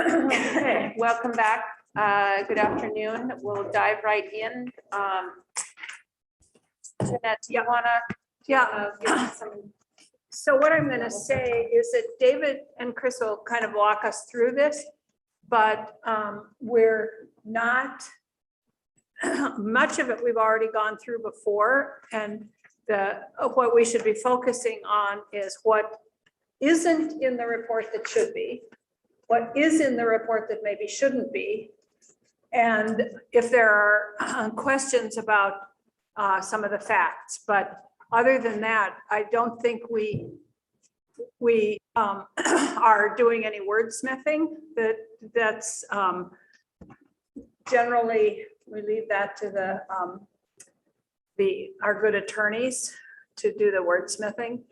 Okay, welcome back. Good afternoon. We'll dive right in. Jeanette, do you wanna give us some? So what I'm going to say is that David and Chris will kind of walk us through this, but we're not, much of it we've already gone through before. And what we should be focusing on is what isn't in the report that should be, what is in the report that maybe shouldn't be. And if there are questions about some of the facts, but other than that, I don't think we are doing any wordsmithing. That's generally, we leave that to our good attorneys to do the wordsmithing.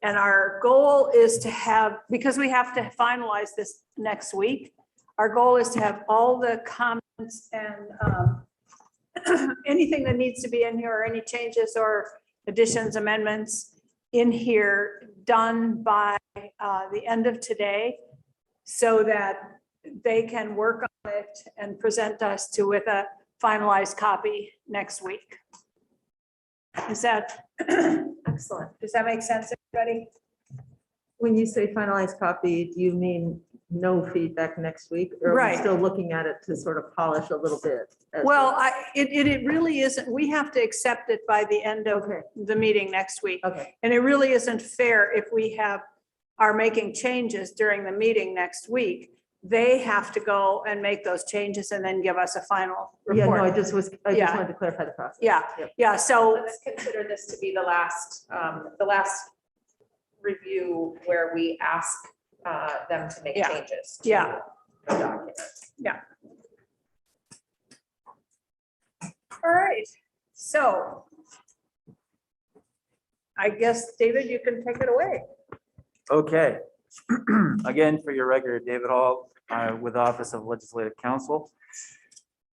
And our goal is to have, because we have to finalize this next week, our goal is to have all the comments and anything that needs to be in here, or any changes or additions, amendments in here done by the end of today, so that they can work on it and present us with a finalized copy next week. Is that excellent? Does that make sense, everybody? When you say finalized copy, do you mean no feedback next week? Or are we Right. still looking at it to sort of polish a little bit? Well, it really isn't. We have to accept it by the end of the meeting next week. Okay. And it really isn't fair if we are making changes during the meeting next week. They have to go and make those changes and then give us a final Yeah, no, I report. just wanted to clarify the process. Yeah, Yep. yeah, so, Let's consider this to be the last review where we ask them to make Yeah. changes to Yeah. the document. all right, so I guess, David, you can take it away. Okay. Again, for your record, David Hall with the Office of Legislative Counsel.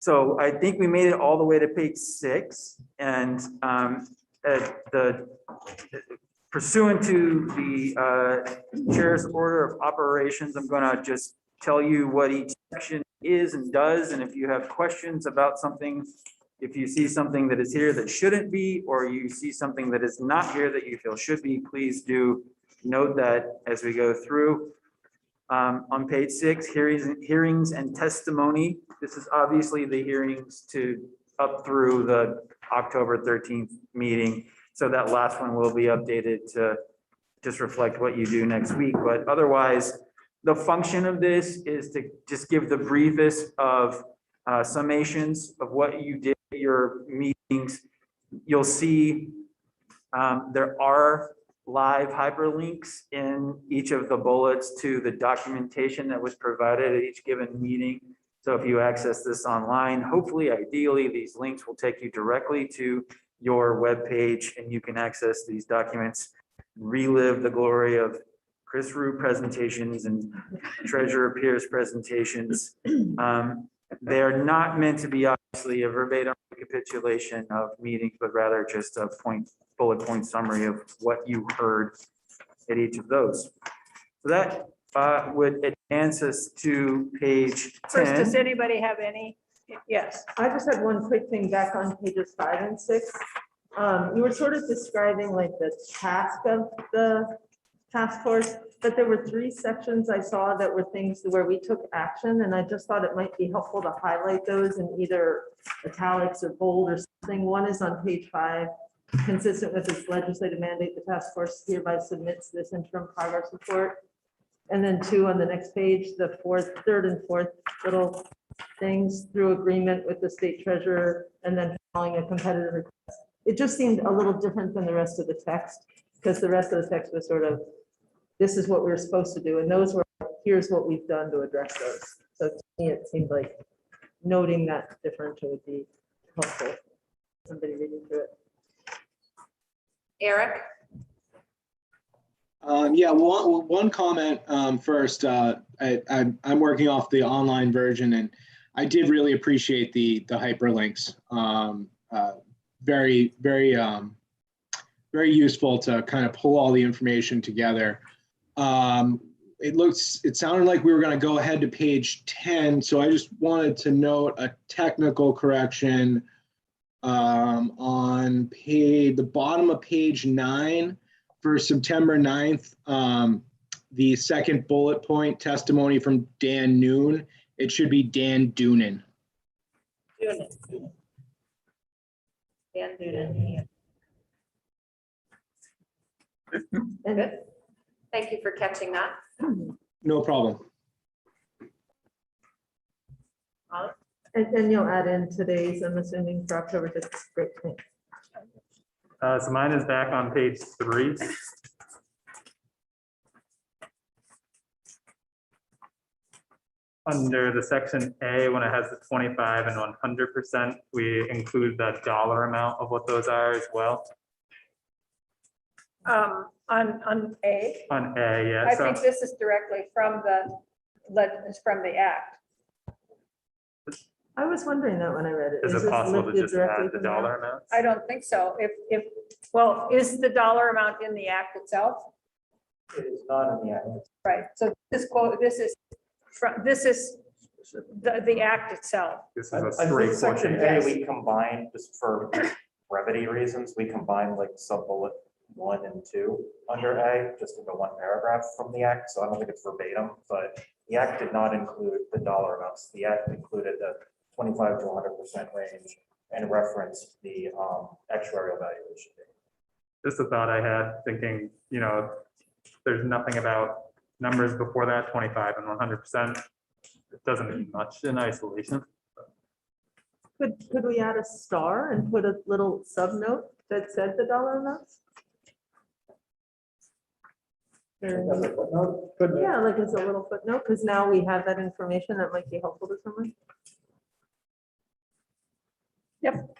So I think we made it all the way to page 6, and pursuant to the chair's order of operations, I'm going to just tell you what each section is and does, and if you have questions about something, if you see something that is here that shouldn't be, or you see something that is not here that you feel should be, please do note that as we go through. On page 6, hearings and testimony. This is obviously the hearings up through the October 13th meeting. So that last one will be updated to just reflect what you do next week. But otherwise, the function of this is to just give the briefest of summations of what you did at your meetings. You'll see there are live hyperlinks in each of the bullets to the documentation that was provided at each given meeting. So if you access this online, hopefully, ideally, these links will take you directly to your webpage, and you can access these documents, relive the glory of Chris Rue presentations and Treasurer Pierce presentations. They're not meant to be obviously a verbatim recapitulation of meetings, but rather just a bullet point summary of what you heard at each of those. So that would advance us to page 10. First, does anybody have any? Yes. I just had one quick thing back on pages 5 and 6. You were sort of describing like the task of the task force, but there were 3 sections I saw that were things where we took action, and I just thought it might be helpful to highlight those in either italics or bold or something. One is on page 5, consistent with its legislative mandate, the task force hereby submits this interim progress report. And then 2 on the next page, the third and fourth little things, through agreement with the state treasurer and then following a competitive request. It just seemed a little different than the rest of the text, because the rest of the text was sort of, this is what we were supposed to do. And those were, here's what we've done to address those. So to me, it seemed like noting that differential would be helpful. Somebody reading through it. Eric? Yeah, one comment first. I'm working off the online version, and I did really appreciate the hyperlinks. Very, very, very useful to kind of pull all the information together. it sounded like we were going to go ahead to page 10. So I just wanted to note a technical correction on the bottom of page 9 for September 9th. The second bullet point, testimony from Dan Noon. It should be Dan Doonan. Dan Noonan. Good. Thank you for catching that. No problem. And then you'll add in today's, I'm assuming, for October 5th. Great, thanks. So mine is back on page 3. Under the section A, when it has the 25 and 100%, we include the dollar amount of what those are as well. On A, On A, yeah. I So think this is directly from the act. I was wondering that when I read it. is Is it this possible to lifted just directly add the from that? dollar amount? I don't think so. Well, is the dollar amount in the act itself? It is not in the act. Right, so this quote, this is the act itself. This is I a think straight section portion. A, we combined, just for brevity reasons, we combined like sub-bullet 1 and 2 under A, just into one paragraph from the act. So I don't think it's verbatim, but the act did not include the dollar amounts. The act included the 25 to 100% range and referenced the actuarial valuation. Just a thought I had thinking, there's nothing about numbers before that, 25 and 100%. It doesn't mean much in isolation. Could we add a star and put a little sub note that said the dollar amounts? Yeah, like it's a little footnote, because now we have that information that might be helpful to someone. Yep.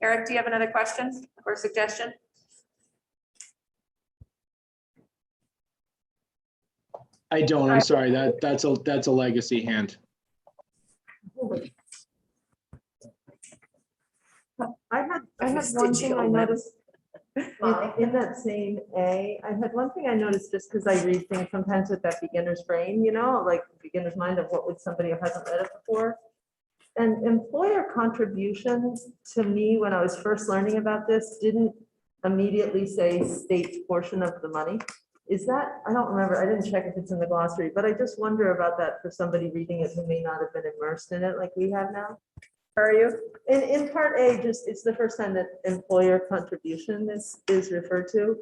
Eric, do you have another question or suggestion? I don't, I'm sorry, that's a legacy hand. I had one thing I noticed in that same A, I had one thing I noticed just because I read things sometimes with that beginner's brain, like beginner's mind of what would somebody who hasn't read it before. And employer contributions, to me, when I was first learning about this, didn't immediately say state's portion of the money. Is that, I don't remember, I didn't check if it's in the glossary, but I just wonder about that for somebody reading it who may not have been immersed in it like we have now. Are you? In part A, just, it's the first time that employer contribution is referred to.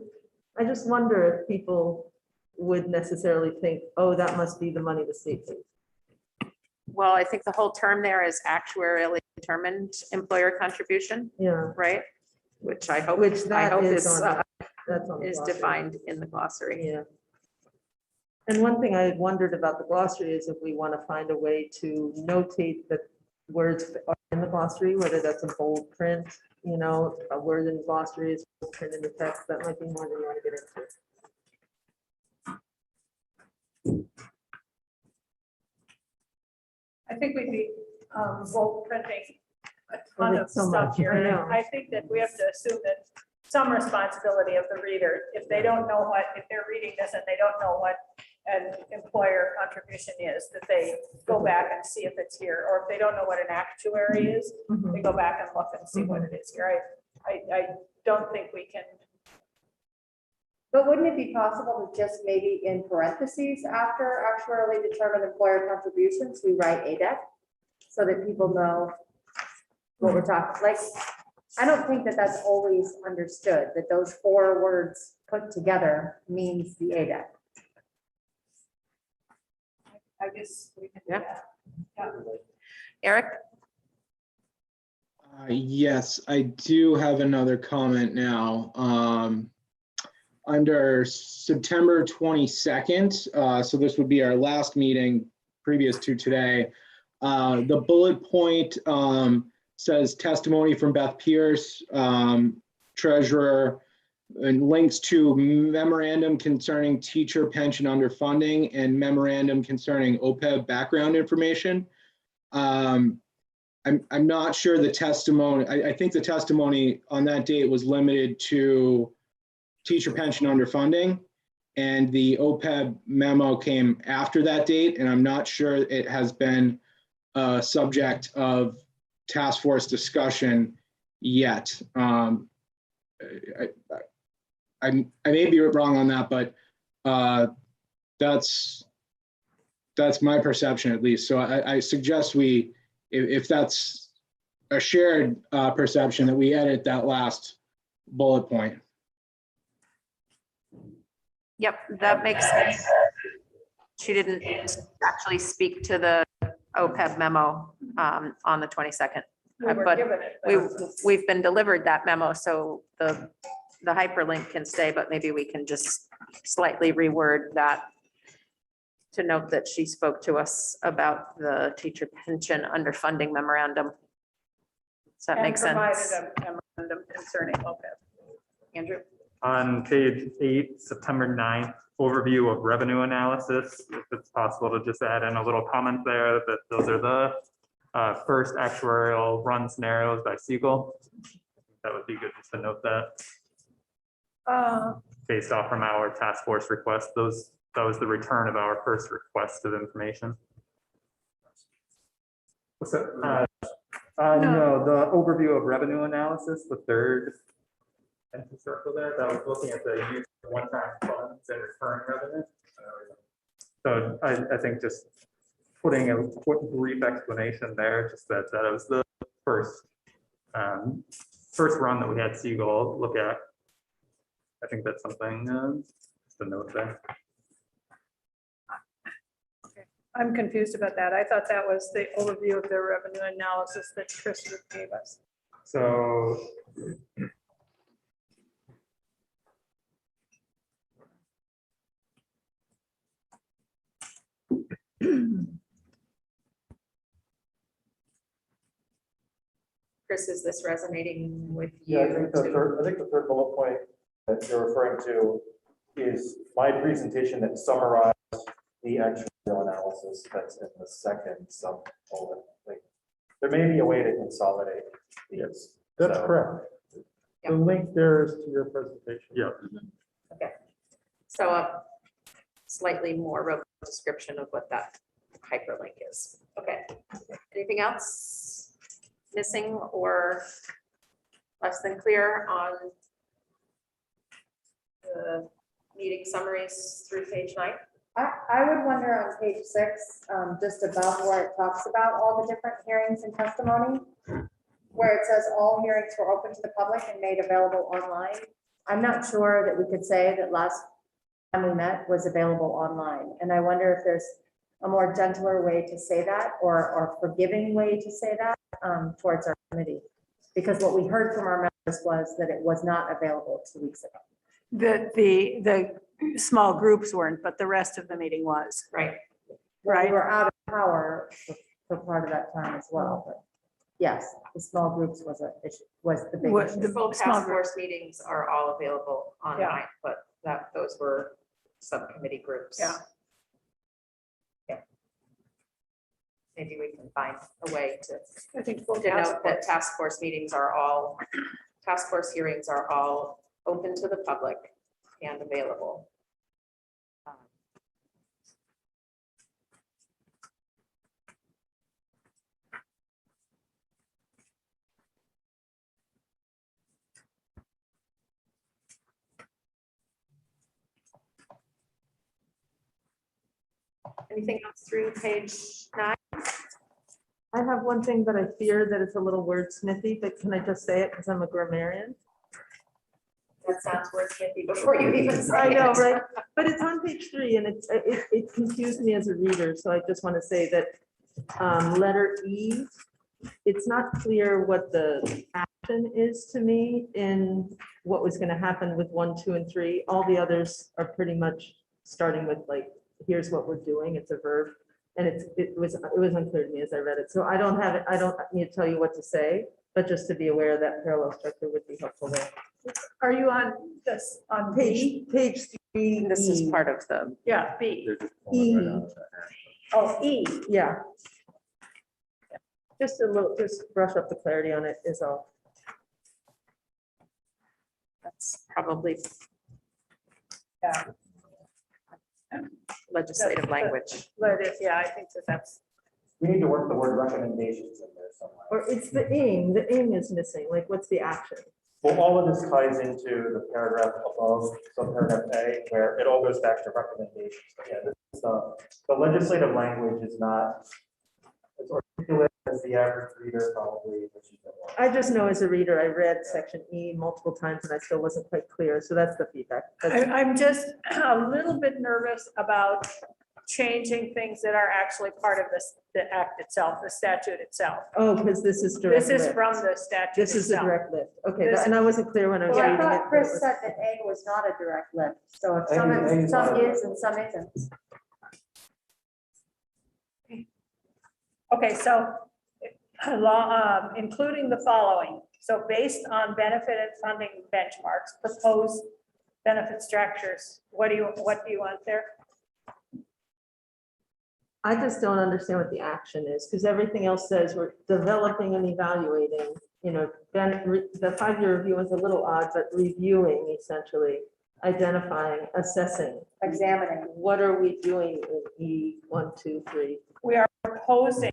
I just wonder if people would necessarily think, oh, that must be the money the state pays. Well, I think the whole term there is actuarially determined employer contribution, Yeah, right? Which I hope, which I that hope is is, on, that's on the is glossary. defined in the glossary. Yeah. And one thing I had wondered about the glossary is if we want to find a way to notate that words are in the glossary, whether that's a bold print, a word in the glossary is print in the text, that might be more than you want to get into. I think we'd be both printing a ton of So stuff much, here. I And know. I think that we have to assume that some responsibility of the reader, if they don't know if they're reading this and they don't know what an employer contribution is, that they go back and see if it's here, or if they don't know what an actuary is, they go back and look and see what it is here. I don't think we can. But wouldn't it be possible to just maybe in parentheses after actuarially determined employer contributions, we write ADEC so that people know what we're talking, like, I don't think that that's always understood, that those 4 words put together means the ADEC. I guess we can do Yeah. that. Yeah. Eric? Yes, I do have another comment now. Under September 22nd, so this would be our last meeting previous to today. The bullet point says testimony from Beth Pierce, treasurer, and links to memorandum concerning teacher pension underfunding and memorandum concerning OPEB background information. I'm not sure the testimony, I think the testimony on that date was limited to teacher pension underfunding. And the OPEB memo came after that date, and I'm not sure it has been a subject of task force discussion yet. I may be wrong on that, but that's my perception at least. So I suggest if that's a shared perception, that we edit that last bullet point. Yep, that makes sense. She didn't actually speak to the OPEB memo on the 22nd. We were But given it. We've been delivered that memo, so the hyperlink can stay, but maybe we can just slightly reword that to note that she spoke to us about the teacher pension underfunding memorandum. Does that make sense? Provided a memorandum concerning OPEB. Andrew? On page 8, September 9th, overview of revenue analysis, if it's possible to just add in a little comment there that those are the first actuarial run scenarios by Siegel. That would be good just to note that based off from our task force request, that was the return of our first request of information. What's that? No, the overview of revenue analysis, the third empty circle there, that was looking at the use of one-time funds and recurring revenue. So I think just putting a quick brief explanation there, just that it was the first run that we had Siegel look at. I think that's something just a note there. I'm confused about that. I thought that was the overview of the revenue analysis that Chris gave us. So Chris, is this resonating with Yeah, I you? think the too? third bullet point that you're referring to is my presentation that summarized the actual analysis that's in the second sub bullet. Like, there may be a way to consolidate these. That's So, correct. Yeah. The link there is to your presentation. yeah, Okay. So a slightly more robust description of what that hyperlink is. Okay. Anything else missing or less than clear on the meeting summaries through page 9? I would wonder on page 6, just above where it talks about all the different hearings and testimony, where it says all hearings were open to the public and made available online. I'm not sure that we could say that last time we met was available online. And I wonder if there's a more gentler way to say that or forgiving way to say that towards our committee. Because what we heard from our members was that it was not available 2 weeks ago. The small groups weren't, but the rest of the meeting was. Right. We were out of power for part of that time as well, but yes, the small groups was a issue, was the big What issue. the- Full small task group. force meetings are all available online, but those were subcommittee groups. Yeah. Yeah. Maybe we can find a way to I think full denote task that force. task force meetings are all, task force hearings are all open to the public and available. Anything else through page 9? I have one thing, but I fear that it's a little wordsmithy, but can I just say it because I'm a grammarian? That sounds wordsmithy before you even say I know, it. right? But it's on page 3 and it confused me as a reader. So I just want to say that letter E, it's not clear what the action is to me in what was going to happen with 1, 2, and 3. All the others are pretty much starting with like, here's what we're doing. It's a verb. And it was unclear to me as I read it. So I don't have it. I don't need to tell you what to say, but just to be aware that parallel structure would be helpful there. Are you on this, on B? Page 3. This is part of the, Yeah, B. E. Oh, E. Yeah. Just a little, just brush up the clarity on it is all. that's probably Yeah. legislative language. Yeah, I think that's. We need to work the word recommendations in there somewhere. Or it's the aim is missing, like what's the action? Well, all of this ties into the paragraph above, subparagraph A, where it all goes back to recommendations. But yeah, this is, the legislative language is not as articulate as the average reader probably. I just know as a reader, I read section E multiple times and I still wasn't quite clear, so that's the feedback. I'm just a little bit nervous about changing things that are actually part of this, the act itself, the statute itself. Oh, because this is direct This is lift. from the statute This is a itself. direct lift. Okay, This- and I wasn't clear when I was Well, I reading it. thought but Chris it was- said that A was not a direct lift, so if A some is some not a- is and some isn't. Okay, so including the following. So based on benefit and funding benchmarks, proposed benefit structures. What do you want there? I just don't understand what the action is, because everything else says we're developing and evaluating, the 5-year review is a little odd, but reviewing essentially, identifying, assessing. Examining. What are we doing in E 1, 2, 3? We are proposing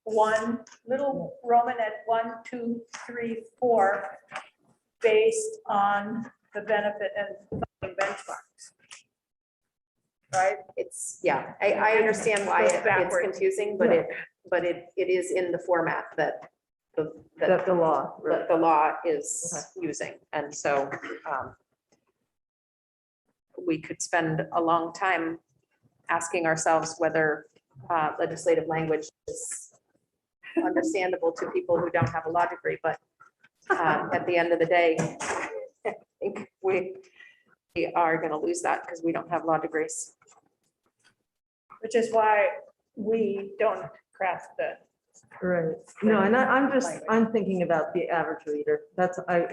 one little Romanet 1, 2, 3, 4, based on the benefit and funding benchmarks. Right? It's, yeah, I understand why Goes it's backwards. confusing, but it is in the format that That's the law, right? that the law is using. And so we could spend a long time asking ourselves whether legislative language is understandable to people who don't have a law degree, but at the end of the day, I think we are going to lose that because we don't have law degrees. Which is why we don't craft the. Right. No, and I'm thinking about the average reader. That's, like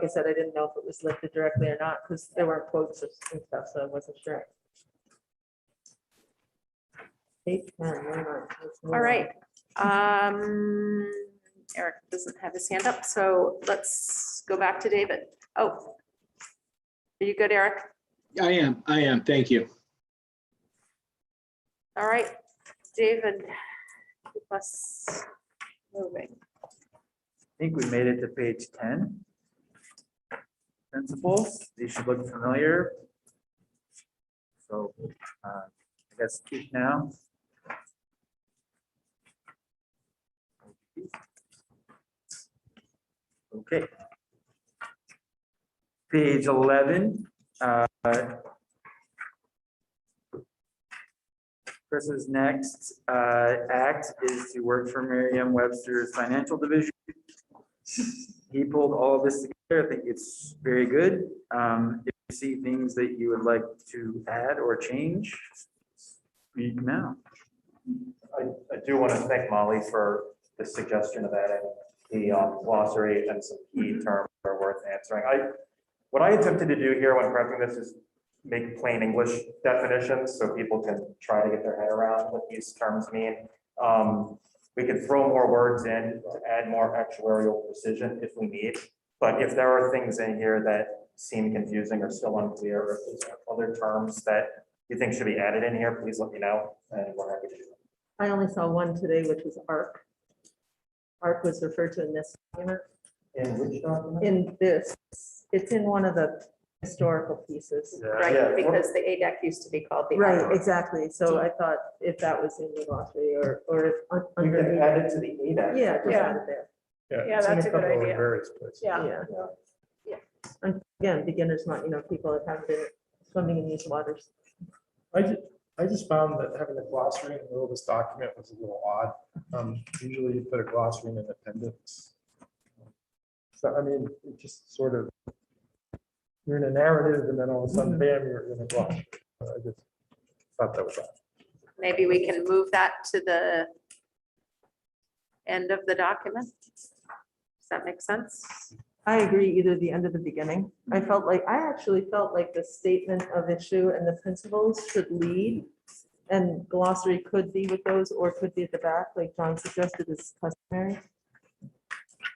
I said, I didn't know if it was lifted directly or not, because there weren't quotes and stuff, so I wasn't sure. Page 10, never mind. Let's move All on. right. Eric doesn't have his hand up, so let's go back to David. Oh. Are you good, Eric? I am. Thank you. All right, David, keep us moving. I think we made it to page 10. Principles, these should look familiar. So I guess keep now. Okay. Page 11. Chris's next act is to work for Merriam-Webster's financial division. He pulled all of this together. I think it's very good. If you see things that you would like to add or change, read now. I do want to thank Molly for the suggestion of adding the glossary and some key terms that are worth answering. What I attempted to do here when prepping this is make plain English definitions so people can try to get their head around what these terms mean. We could throw more words in to add more actuarial precision if we need. But if there are things in here that seem confusing or still unclear, or if there's other terms that you think should be added in here, please let me know and we're happy to do that. I only saw one today, which was ARC. ARC was referred to in this document. In which document? In this, it's in one of the historical pieces. Right, Yeah. because the ADEC used to be called the. Right, IR. exactly. So I thought if that was in the glossary or if We under. can add it to the ADAC. Yeah, just Yeah. add it there. Yeah, it's in that's a good couple of idea. Various places. Yeah. And again, beginners might, people that haven't been swimming in these waters. I just found that having a glossary in the middle of this document was a little odd. Usually you put a glossary in an appendix. So, I mean, it just sort of, you're in a narrative and then all of a sudden, bam, you're in a glossary. I just thought that was odd. Maybe we can move that to the end of the document. Does that make sense? I agree, either the end or the beginning. I actually felt like the statement of issue and the principles should lead. And glossary could be with those or could be at the back, like John suggested is customary.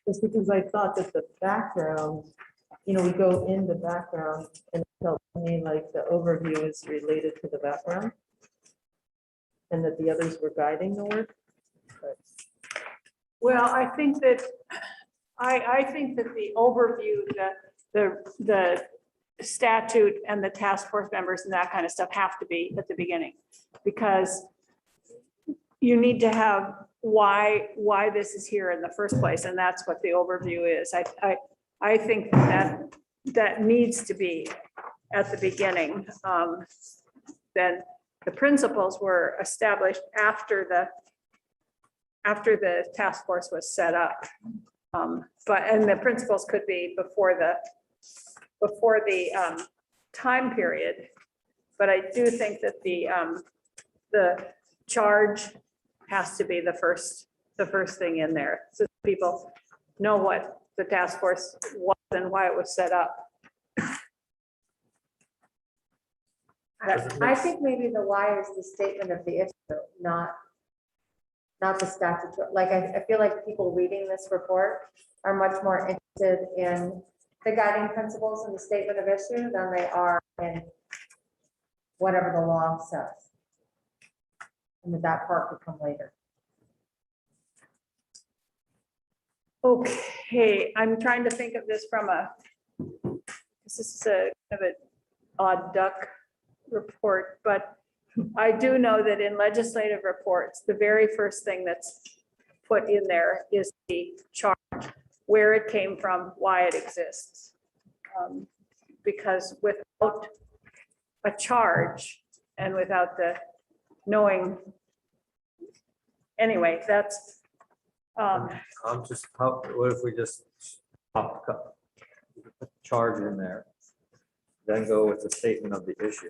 Just because I thought that the background we go in the background and it tells me like the overview is related to the background. And that the others were guiding the work. But Well, I think that the overview, the statute and the task force members and that kind of stuff have to be at the beginning. Because you need to have why this is here in the first place, and that's what the overview is. I think that needs to be at the beginning. Then the principles were established after the task force was set up. And the principles could be before the time period. But I do think that the charge has to be the first thing in there, so people know what the task force was and why it was set up. I think maybe the why is the statement of the issue, not the statute. Like, I feel like people reading this report are much more interested in the guiding principles and the statement of issue than they are in whatever the law says. And that part could come later. Okay, I'm trying to think of this from this is a kind of an odd duck report, but I do know that in legislative reports, the very first thing that's put in there is the charge, where it came from, why it exists. Because without a charge and without the knowing, anyway, that's, I'm just, what if we just charge in there, then go with the statement of the issue?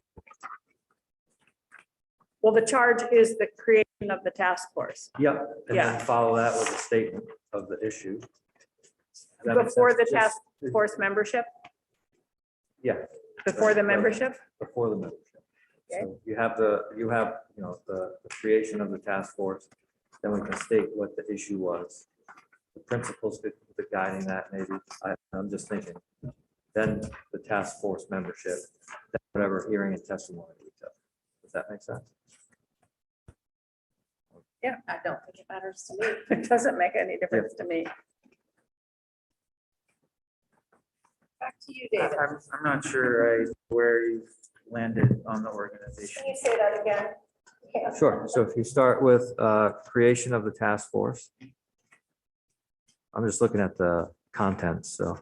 well, the charge is the creation of the task force. Yep, and Yeah. then follow that with a statement of the issue. Does that make Before sense? the task force membership, Yeah, before the Right. membership? before the membership. Okay. So you have the creation of the task force, then we can state what the issue was. The principles that guiding that maybe, I'm just thinking. Then the task force membership, then whatever hearing and testimony we took. Does that make sense? Yeah, I don't think it matters to me. it doesn't make any difference to me. Back to you, David. I'm not sure where you've landed on the organization. Can you say that again? Yeah. Sure. So if you start with creation of the task force. I'm just looking at the contents, so.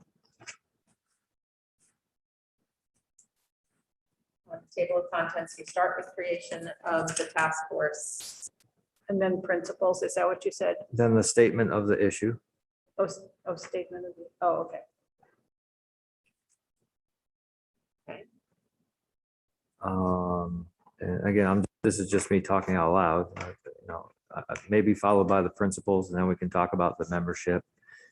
On the table of contents, you start with creation of the task force. And then principles, is that what you said? Then the statement of the issue. Statement of, okay. And again, this is just me talking out loud, maybe followed by the principles, and then we can talk about the membership.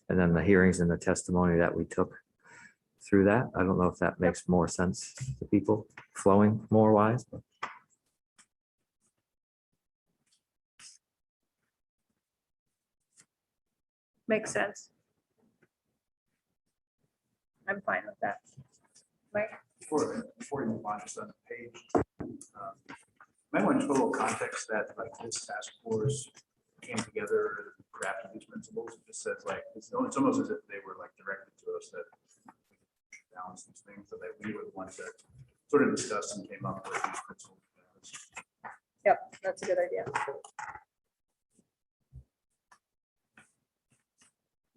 And then the hearings and the testimony that we took through that. I don't know if that makes more sense to people, flowing more wise. But Makes sense. I'm fine with that. Mike? Before you move on, just on the page, might want to put a little context that like this task force came together, crafted these principles. It just says like, it's almost as if they were like directed to us that we should balance these things, so that we were the ones that sort of discussed and came up with these principles. Yep, that's a good idea.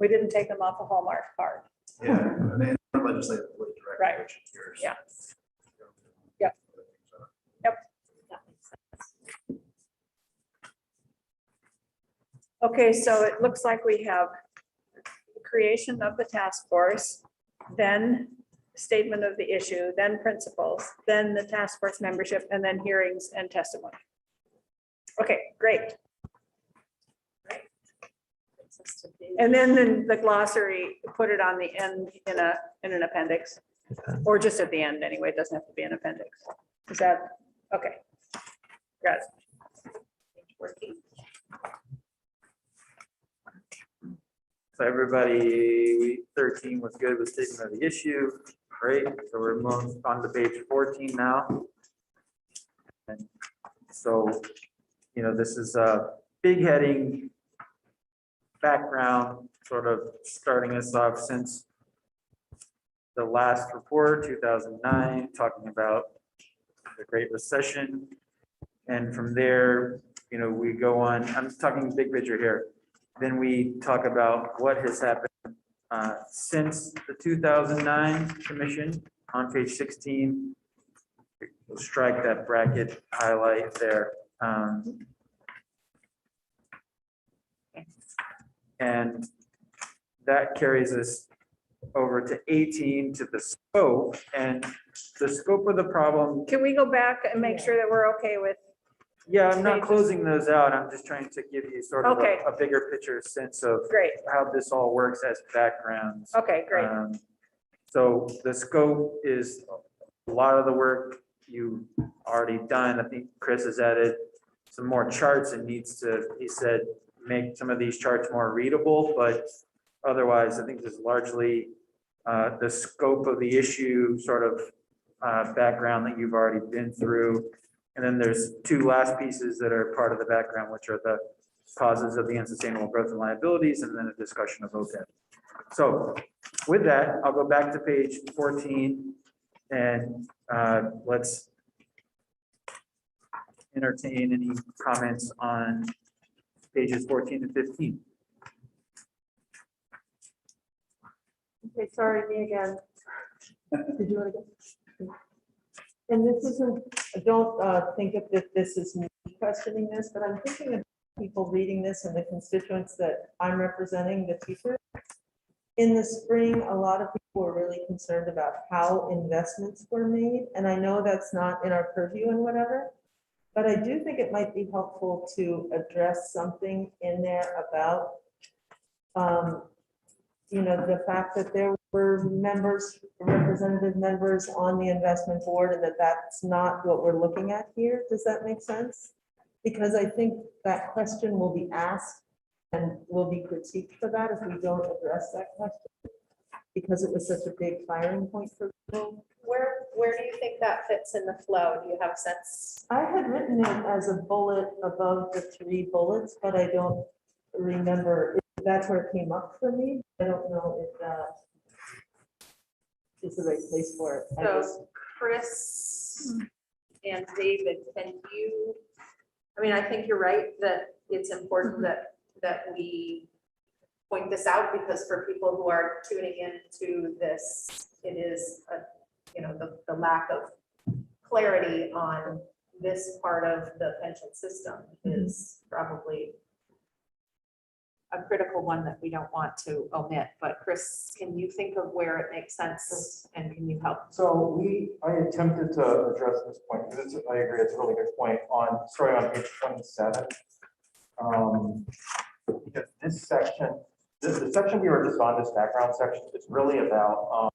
We didn't take them off the Hallmark card. Yeah, and then legislative directed. Right. which is yours. Yeah. Yep. Okay, so it looks like we have creation of the task force, then statement of the issue, then principles, then the task force membership, and then hearings and testimony. Okay, great. And then the glossary, put it on the end in an appendix, or just at the end anyway, it doesn't have to be an appendix. Is that, okay. Got it. So everybody, 13 was good with statement of the issue. Great. So we're moving on to page 14 now. And so, this is a big heading background, sort of starting us off since the last report, 2009, talking about the Great Recession. And from there, we go on, I'm talking big picture here. Then we talk about what has happened since the 2009 commission on page 16. We'll strike that bracket highlight there. And that carries us over to 18 to the scope, and the scope of the problem. Can we go back and make sure that we're okay with? Yeah, I'm not closing those out. I'm just trying to give you sort of Okay. a bigger picture sense of Great. how this all works as background. Okay, great. So the scope is a lot of the work you already done. I think Chris has added some more charts and needs to, he said, make some of these charts more readable, but otherwise, I think this is largely the scope of the issue, sort of background that you've already been through. And then there's two last pieces that are part of the background, which are the causes of the unsustainable growth and liabilities, and then a discussion of OPEB. So with that, I'll go back to page 14 and let's entertain any comments on pages 14 and 15. Okay, sorry, me again. Did you want to go? And this isn't, I don't think of this as me questioning this, but I'm thinking of people reading this and the constituents that I'm representing, the teachers. In the spring, a lot of people were really concerned about how investments were made. And I know that's not in our purview and whatever, but I do think it might be helpful to address something in there about, the fact that there were members, representative members on the investment board, and that's not what we're looking at here. Does that make sense? Because I think that question will be asked and will be critiqued for that if we don't address that question, because it was such a big firing point for people. Where do you think that fits in the flow? Do you have a sense? I had written it as a bullet above the 3 bullets, but I don't remember if that's where it came up for me. I don't know if that is the right place for it. So Chris and David, I think you're right that it's important that we point this out, because for people who are tuning into this, it is the lack of clarity on this part of the pension system is probably a critical one that we don't want to omit. But Chris, can you think of where it makes sense, and can you help? So I attempted to address this point, because I agree, it's a really good point, starting on page 27. Because this section, the section we were just on, this background section, is really about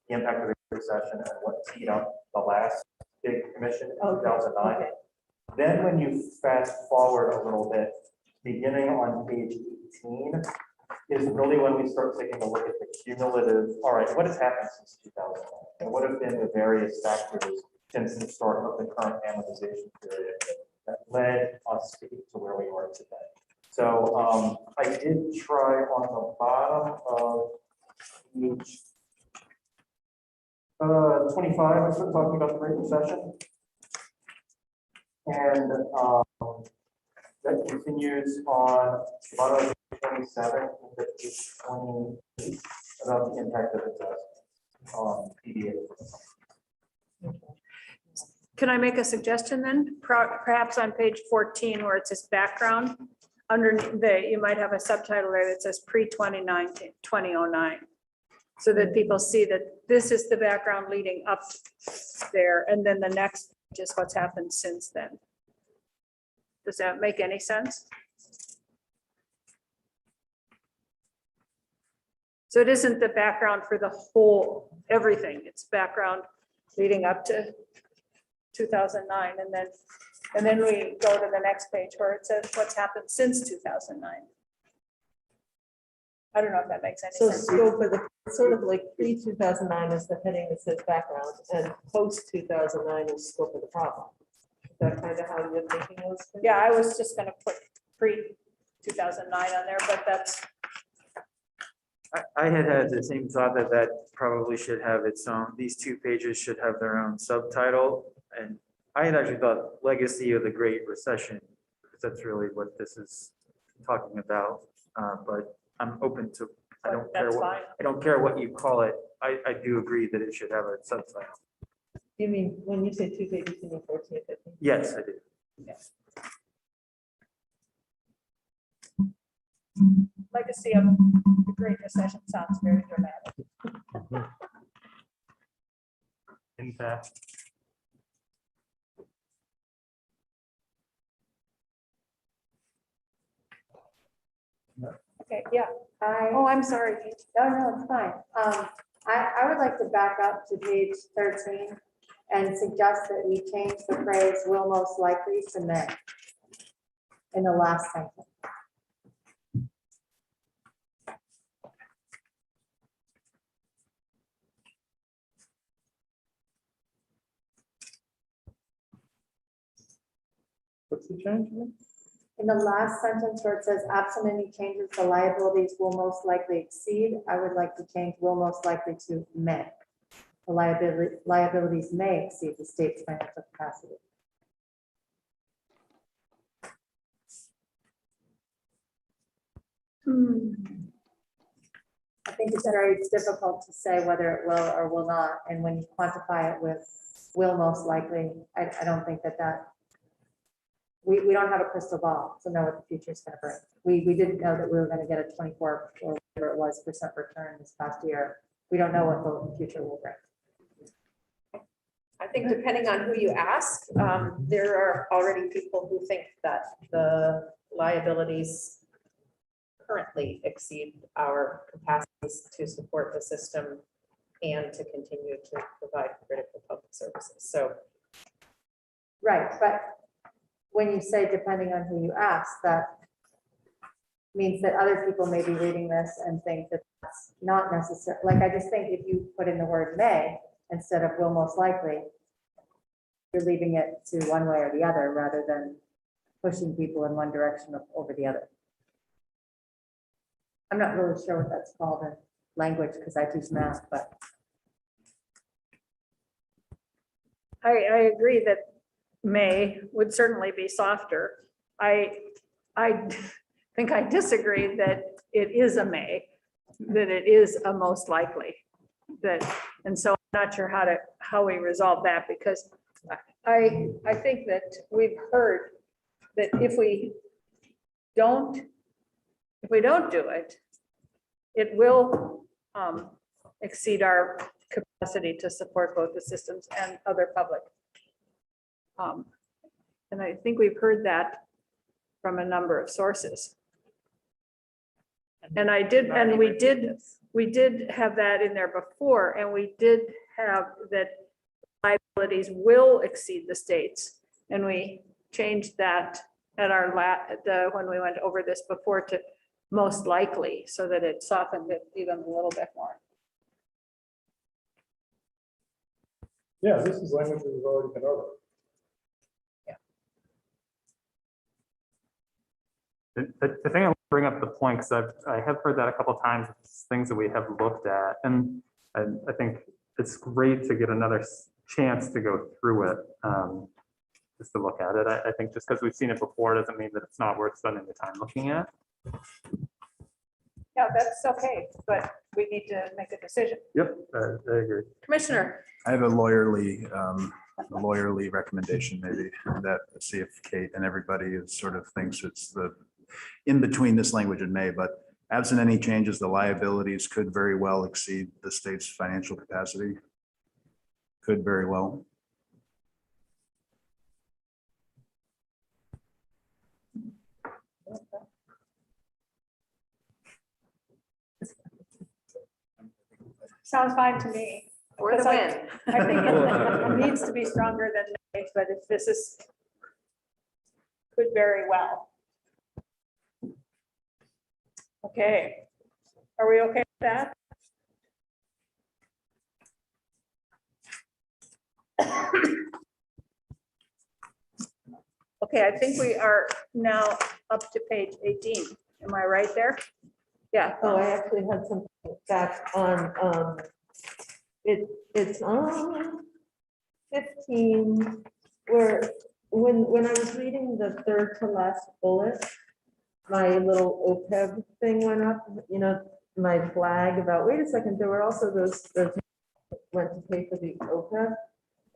the impact of the recession and what teed up the last big commission in 2009. Okay. Then when you fast forward a little bit, beginning on page 18 is really when we start taking a look at the cumulative, all right, what has happened since 2009? And what have been the various factors since the start of the current amortization period that led us to where we are today? So I did try on the bottom of page 25, I started talking about the Great Recession. And that continues on the bottom of page 27 to page 28 about the impact of the on PDA. Can I make a suggestion then? Perhaps on page 14, where it says background, underneath you might have a subtitle there that says pre-2009, so that people see that this is the background leading up there, and then the next is what's happened since then. Does that make any sense? So it isn't the background for the whole, everything. It's background leading up to 2009, and then we go to the next page where it says what's happened since 2009. I don't know if that makes any So sense. scope of the, sort of like pre-2009 is the heading that says background, and post-2009 is scope of the problem. Is that kind of how you're thinking those things? Yeah, I was just gonna put pre-2009 on there, but that's, I had the same thought that that probably should have its own, these two pages should have their own subtitle. And I had actually thought legacy of the Great Recession, because that's really what this is talking about. But I'm open to, I don't care that's what, fine. I don't care what you call it. I do agree that it should have a subtitle. You mean, when you say 2 pages, you mean 14 or 15? Yes, I do. Legacy of the Great Recession sounds very dramatic. Impact. Okay, yeah. Oh, I'm sorry. No, it's fine. I would like to back up to page 13 and suggest that we change the phrase will most likely to may in the last sentence. What's the change? In the last sentence where it says absent any changes, the liabilities will most likely exceed, I would like to change will most likely to may. The liabilities may exceed the state's financial capacity. I think it's very difficult to say whether it will or will not, and when you quantify it with will most likely, I don't think that we don't have a crystal ball to know what the future is going to bring. We didn't know that we were going to get a 24 or whatever it was % return this past year. We don't know what the future will bring. I think depending on who you ask, there are already people who think that the liabilities currently exceed our capacities to support the system and to continue to provide critical public services. So, Right, but when you say depending on who you ask, that means that other people may be reading this and think that that's not necessary. Like, I just think if you put in the word may instead of will most likely, you're leaving it to one way or the other rather than pushing people in one direction over the other. I'm not really sure what that's called in language because I teach math, but I agree that may would certainly be softer. I think I disagree that it is a may, that it is a most likely. That, and so I'm not sure how we resolve that, because I think that we've heard that if we don't do it, it will exceed our capacity to support both the systems and other public. And I think we've heard that from a number of sources. And we did have that in there before, and we did have that liabilities will exceed the states. And we changed that at our when we went over this before to most likely, so that it softened it even a little bit more. Yeah, this is language we've already been over. The thing I want to bring up the point, because I have heard that a couple of times, it's things that we have looked at, and I think it's great to get another chance to go through it, just to look at it. I think just because we've seen it before doesn't mean that it's not worth spending the time looking at. Yeah, that's okay, but we need to make a decision. Yep, I agree. Commissioner, I have a lawyerly recommendation, maybe, that, see if Kate and everybody is sort of thinks it's the in between this language and may, but absent any changes, the liabilities could very well exceed the state's financial capacity. Could very well. Sounds fine to me. for the Because win. I think it needs to be stronger than may, but if this is, could very well. Okay, Are we okay with that? Okay, I think we are now up to page 18. Am I right there? Yeah. Oh, I actually had some back on, it's on 15, where, when I was reading the third to last bullet, my little OPEB thing went up, you know, my flag about, wait a second, there were also those went to pay for the OPEB.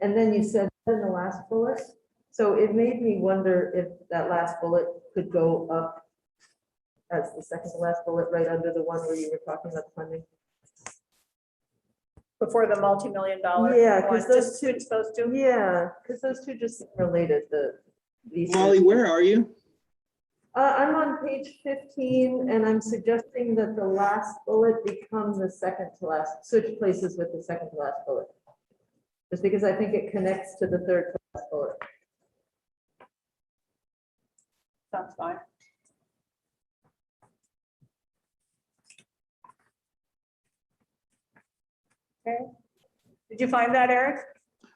And then you said in the last bullet, so it made me wonder if that last bullet could go up as the second to last bullet, right under the one where you were talking about funding. Before the multi-million-dollar. Yeah, 'cause one, those just switch those two. Yeah, because those two just related, these. Molly, where are you? I'm on page 15, and I'm suggesting that the last bullet become the second to last, switch places with the second to last bullet. Just because I think it connects to the third to last bullet. Sounds fine. Okay. Did you find that, Eric?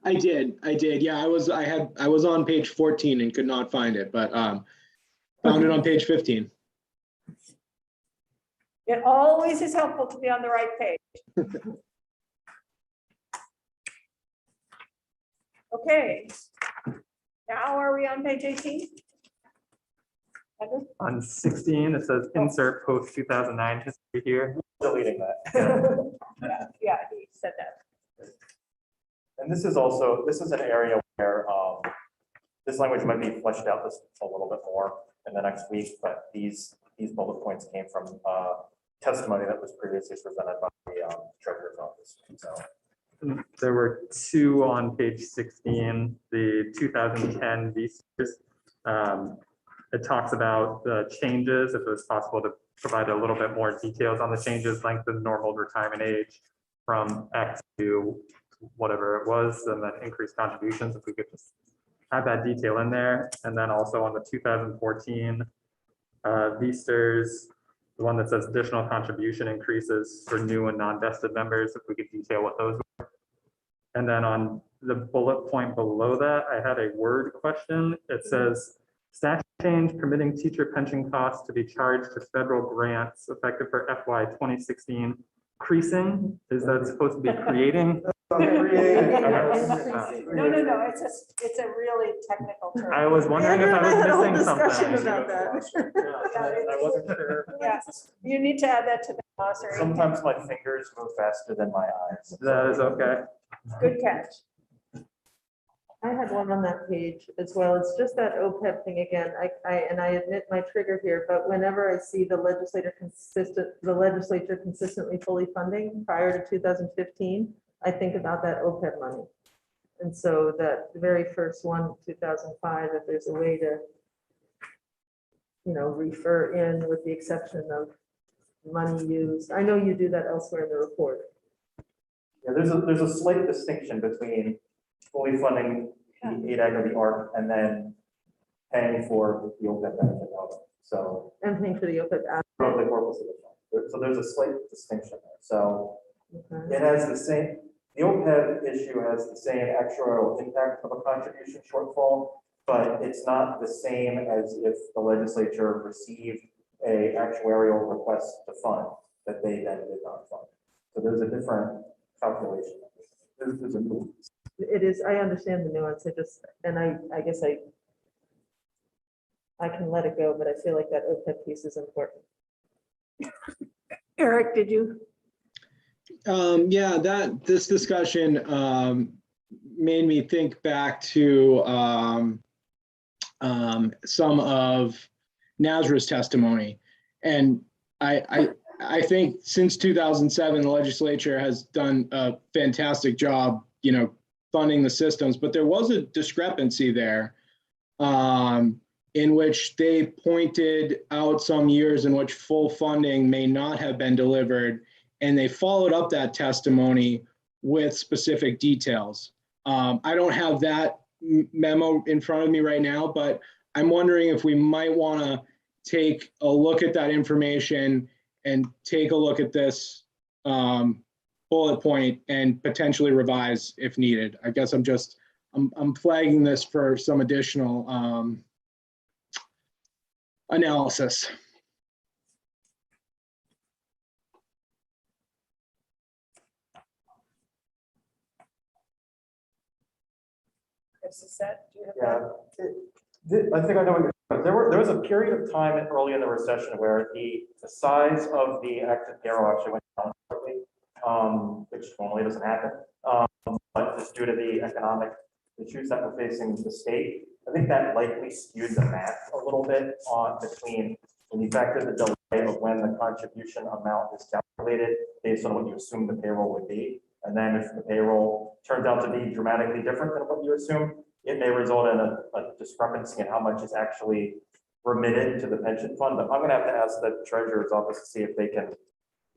I did. Yeah, I was on page 14 and could not find it, but found it on page 15. It always is helpful to be on the right page. Okay. Now are we on page 18? Andrew? On 16, it says insert post 2009 history here. Deleting that. Yeah, he said that. And this is also, this is an area where this language might be fleshed out just a little bit more in the next week, but these bullet points came from testimony that was previously presented by the treasurer's office. So There were two on page 16, the 2010 visas. It talks about the changes, if it was possible to provide a little bit more details on the changes, lengthen normal retirement age from X to whatever it was, and then increased contributions, if we could just have that detail in there. And then also on the 2014 Vsters, the one that says additional contribution increases for new and non-vested members, if we could detail what those were. And then on the bullet point below that, I had a word question. It says statute change permitting teacher pension costs to be charged to federal grants effective for FY 2016. Increasing, is that supposed to be creating? No, it's a really technical term. I was wondering if Andrew and I had a I whole was missing discussion something. about that. I wasn't sure. Yeah, you need to add that to the glossary. Sometimes my fingers move faster than my eyes. That is okay. Good catch. I had one on that page as well. It's just that OPEB thing again. I admit my trigger here, but whenever I see the legislature consistently fully funding prior to 2015, I think about that OPEB money. And so that the very first one, 2005, if there's a way to, you know, refer in with the exception of money used. I know you do that elsewhere in the report. Yeah, there's a slight distinction between fully funding the ADAG or the ARC and then paying for the OPEB benefit of it. So I'm paying for the OPEB. from the corpus of the fund. So there's a slight distinction there. So Okay. it has the same, the OPEB issue has the same actuarial impact of a contribution shortfall, but it's not the same as if the legislature received a actuarial request to fund that they then did not fund. So there's a different calculation. There's a move. It is, I understand the nuance. I guess I can let it go, but I feel like that OPEB piece is important. Eric, did you? Yeah, this discussion made me think back to some of Nazra's testimony. And I think since 2007, the legislature has done a fantastic job, you know, funding the systems, but there was a discrepancy there in which they pointed out some years in which full funding may not have been delivered, and they followed up that testimony with specific details. I don't have that memo in front of me right now, but I'm wondering if we might want to take a look at that information and take a look at this bullet point and potentially revise if needed. I guess I'm flagging this for some additional analysis. Chris, is that, do you have that? Yeah, I think I know what you're, there was a period of time early in the recession where the size of the active payroll actually went down slightly, which normally doesn't happen. But just due to the economic issues that we're facing with the state, I think that likely skewed the math a little bit on between when you factor the delay of when the contribution amount is calculated based on what you assume the payroll would be. And then if the payroll turns out to be dramatically different than what you assume, it may result in a discrepancy in how much is actually remitted to the pension fund. But I'm going to have to ask the treasurer's office to see if they can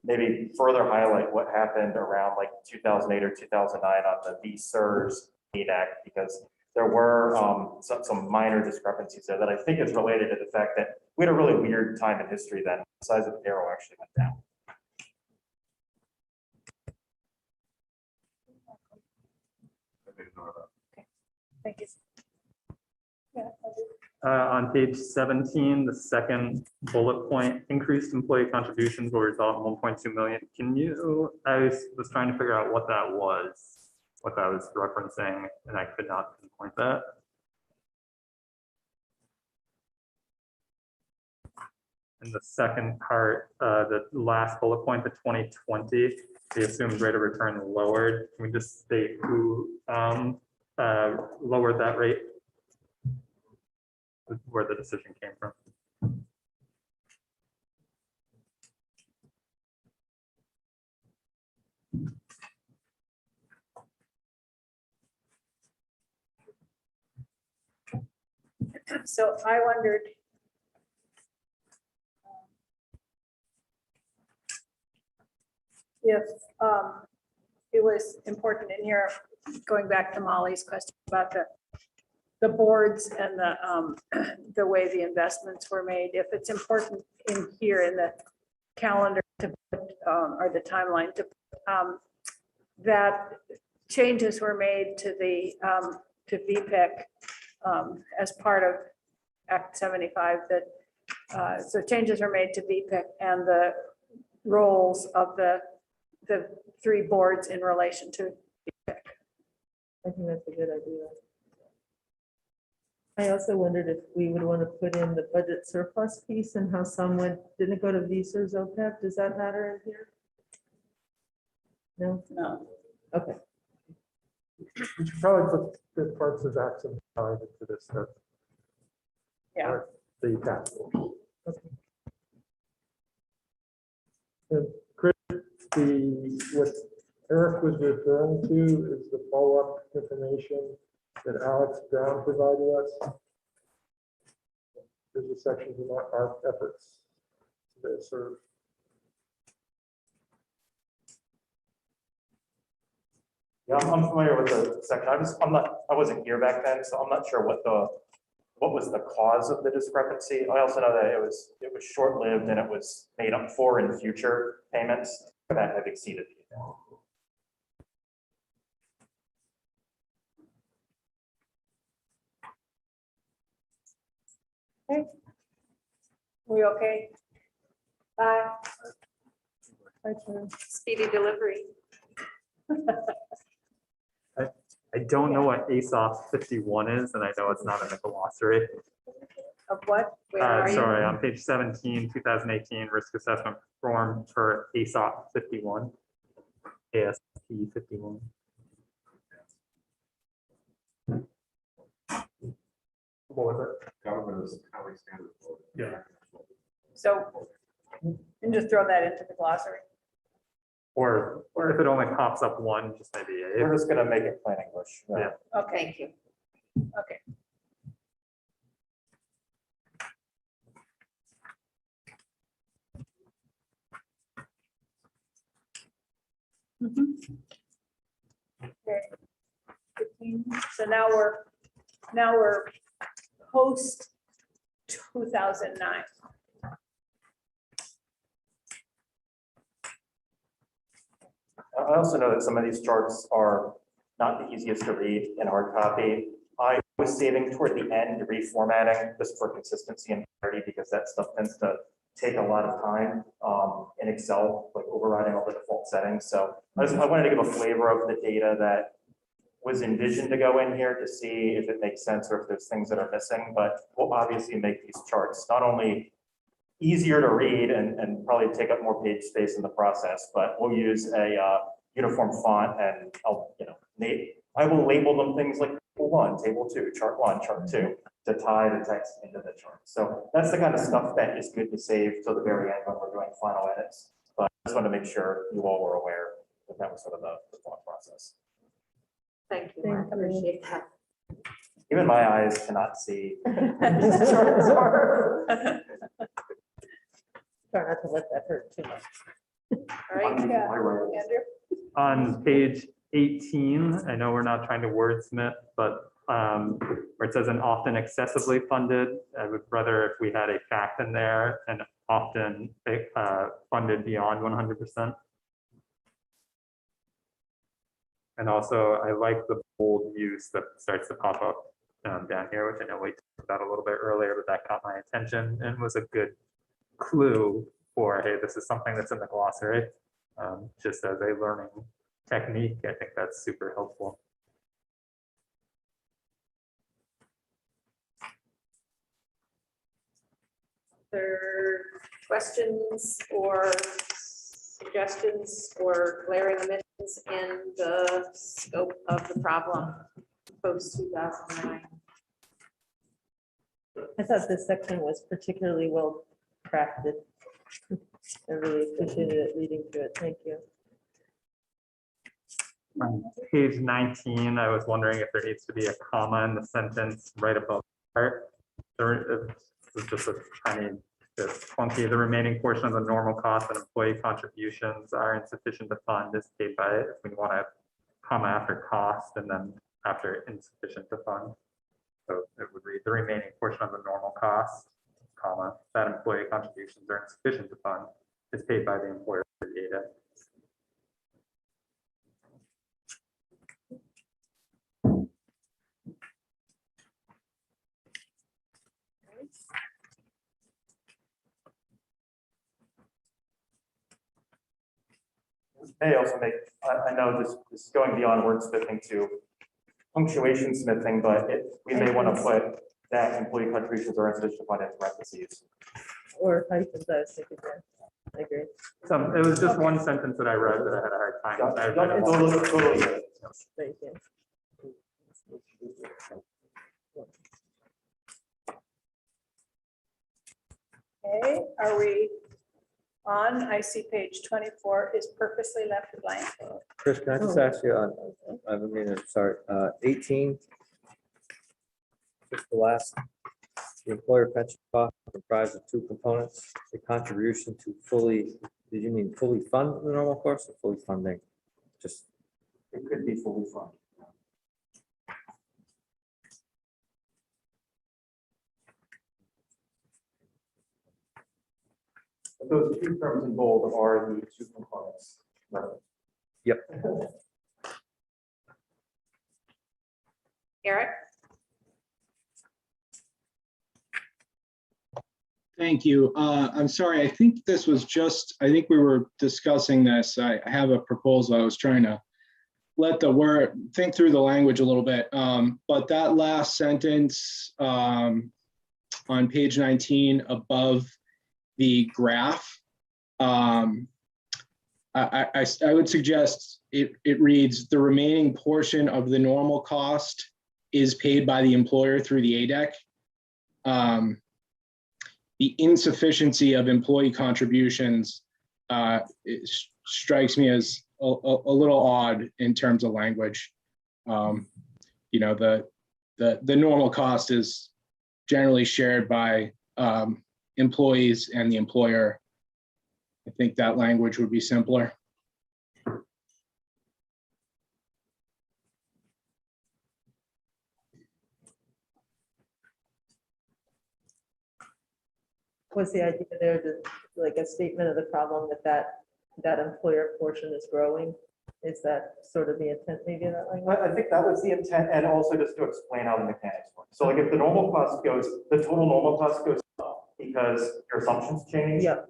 maybe further highlight what happened around like 2008 or 2009 on the VSERS Aid Act, because there were some minor discrepancies there that I think is related to the fact that we had a really weird time in history then. The size of the payroll actually went down. Thank you. Yeah, On page 17, the second bullet point, increased employee contributions will result in 1.2 million. Can you, I was trying to figure out what that was referencing, and I could not pinpoint that. And the second part, the last bullet point, the 2020, the assumed rate of return lowered. Can we just state who lowered that rate? Where the decision came from. So I wondered if it was important in here, going back to Molly's question about the boards and the way the investments were made, if it's important in here in the calendar to put, or the timeline to that changes were made to the to VPIC as part of Act 75, that so changes were made to VPIC and the roles of the three boards in relation to VPIC. I think that's a good idea. I also wondered if we would want to put in the budget surplus piece and how some went, didn't it go to VSERS OPEB? Does that matter in here? No? No. Okay. We should probably put the parts of Act 75 into this stuff. Yeah. Or the task force. Okay. And Chris, what Eric was referring to is the follow-up information that Alex Brown provided us. There's a section from our efforts that serve. Yeah, I'm familiar with the section. I wasn't here back then, so I'm not sure what was the cause of the discrepancy. I also know that it was short-lived and it was made up for in future payments that have exceeded the amount. Okay. We okay? Bye. Speedy delivery. I don't know what ASOP 51 is, and I know it's not in the glossary. Of what? Where are you? Sorry, on page 17, 2018 risk assessment form for ASOP 51. ASP 51. What was it? Government is highly standard. Yeah. So, and just throw that into the glossary. Or if it only pops up one, just maybe a. We're just gonna make it plain English. Yeah. Okay. Thank you. Okay. Okay. 15. So now we're post 2009. I also know that some of these charts are not the easiest to read in hard copy. I was saving toward the end reformatting just for consistency and clarity because that stuff tends to take a lot of time in Excel, like overriding all the default settings. So I wanted to give a flavor of the data that was envisioned to go in here to see if it makes sense or if there's things that are missing, but we'll obviously make these charts not only easier to read and probably take up more page space in the process, but we'll use a uniform font and I will label them things like table 1, table 2, chart 1, chart 2 to tie the text into the chart. So that's the kind of stuff that is good to save till the very end when we're doing final edits. But I just want to make sure you all were aware that that was sort of the thought process. Thank you, Thank Mark. you. Appreciate that. Even my eyes cannot see. These charts are- Try not to let that hurt too much. All right, Andrew? On page 18, I know we're not trying to wordsmith, but where it says an often excessively funded, I would rather if we had a fact in there and often funded beyond 100%. And also I like the bold use that starts to pop up down here, which I know we talked about a little bit earlier, but that caught my attention and was a good clue for, hey, this is something that's in the glossary. Just as a learning technique, I think that's super helpful. There questions or suggestions or glaring omissions in the scope of the problem post 2009? I thought this section was particularly well crafted. I really appreciated it reading through it. Thank you. On page 19, I was wondering if there needs to be a comma in the sentence right above the part. It's just a tiny bit clunky. The remaining portion of the normal cost and employee contributions are insufficient to fund is paid by it. If we want to comma after cost and then after insufficient to fund. So it would read the remaining portion of the normal cost, comma, that employee contributions are insufficient to fund is paid by the employer for the data. May also make, I know this is going beyond wordsmithing to punctuation smithing, but we may want to put that employee contributions are insufficient fund in parentheses. Or hyphens, I was thinking there. I agree. It was just one sentence that I read that I had a hard time. I read it once. Totally. Thank you. Okay, are we on? I see page 24 is purposely left blank. Chris, can I just ask you on, I mean, sorry, 18? Just the last, the employer pension cost comprised of 2 components, the contribution to fully, did you mean fully fund the normal course or fully funding? Just, It could be fully funded. But those two terms in bold are the 2 components. Right. yep. Eric? Thank you. I'm sorry, I think this was just, I think we were discussing this. I have a proposal. I was trying to let the word, think through the language a little bit. But that last sentence on page 19 above the graph, I would suggest it reads, the remaining portion of the normal cost is paid by the employer through the ADEC. The insufficiency of employee contributions strikes me as a little odd in terms of language. You know, the normal cost is generally shared by employees and the employer. I think that language would be simpler. Was the idea there to, like, a statement of the problem that employer portion is growing? Is that sort of the intent maybe of that language? I think that was the intent, and also just to explain how the mechanics work. So like if the normal cost goes, the total normal cost goes up because your assumptions change. Yep.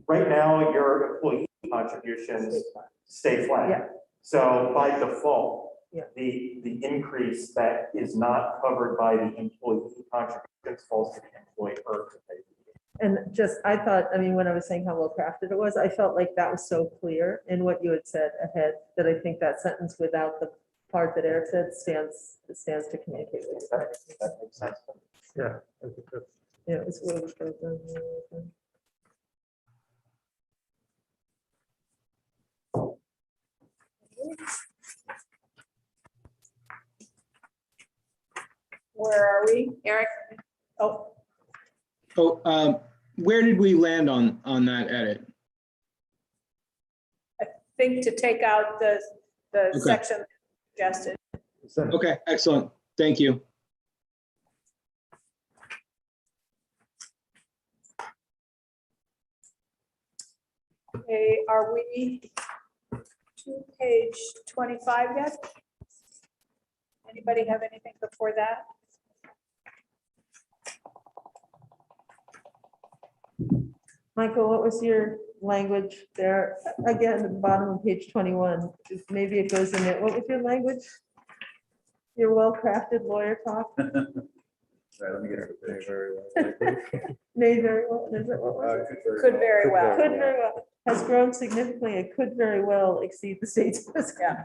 Right now, your employee contributions stay Yeah. flat. So by default, Yeah. the increase that is not covered by the employee contributions falls to the employer to pay. And just, I thought, I mean, when I was saying how well crafted it was, I felt like that was so clear in what you had said ahead, that I think that sentence without the part that Eric said stands to communicate with. That makes sense. Yeah. I think that's- Yeah, it was really. Where are we, Eric? Oh, Oh, where did we land on that edit? think to take out the Okay. section suggested. Okay, excellent. Thank you. Okay, are we to page 25 yet? Anybody have anything before that? Michael, what was your language there? Again, at the bottom of page 21, maybe it goes in there. What was your language? Your well-crafted lawyer talk? Right, let me get it very well. May very well, is it what was it? Could very well. Could very well, has grown significantly. It could very well exceed the state's. Yeah.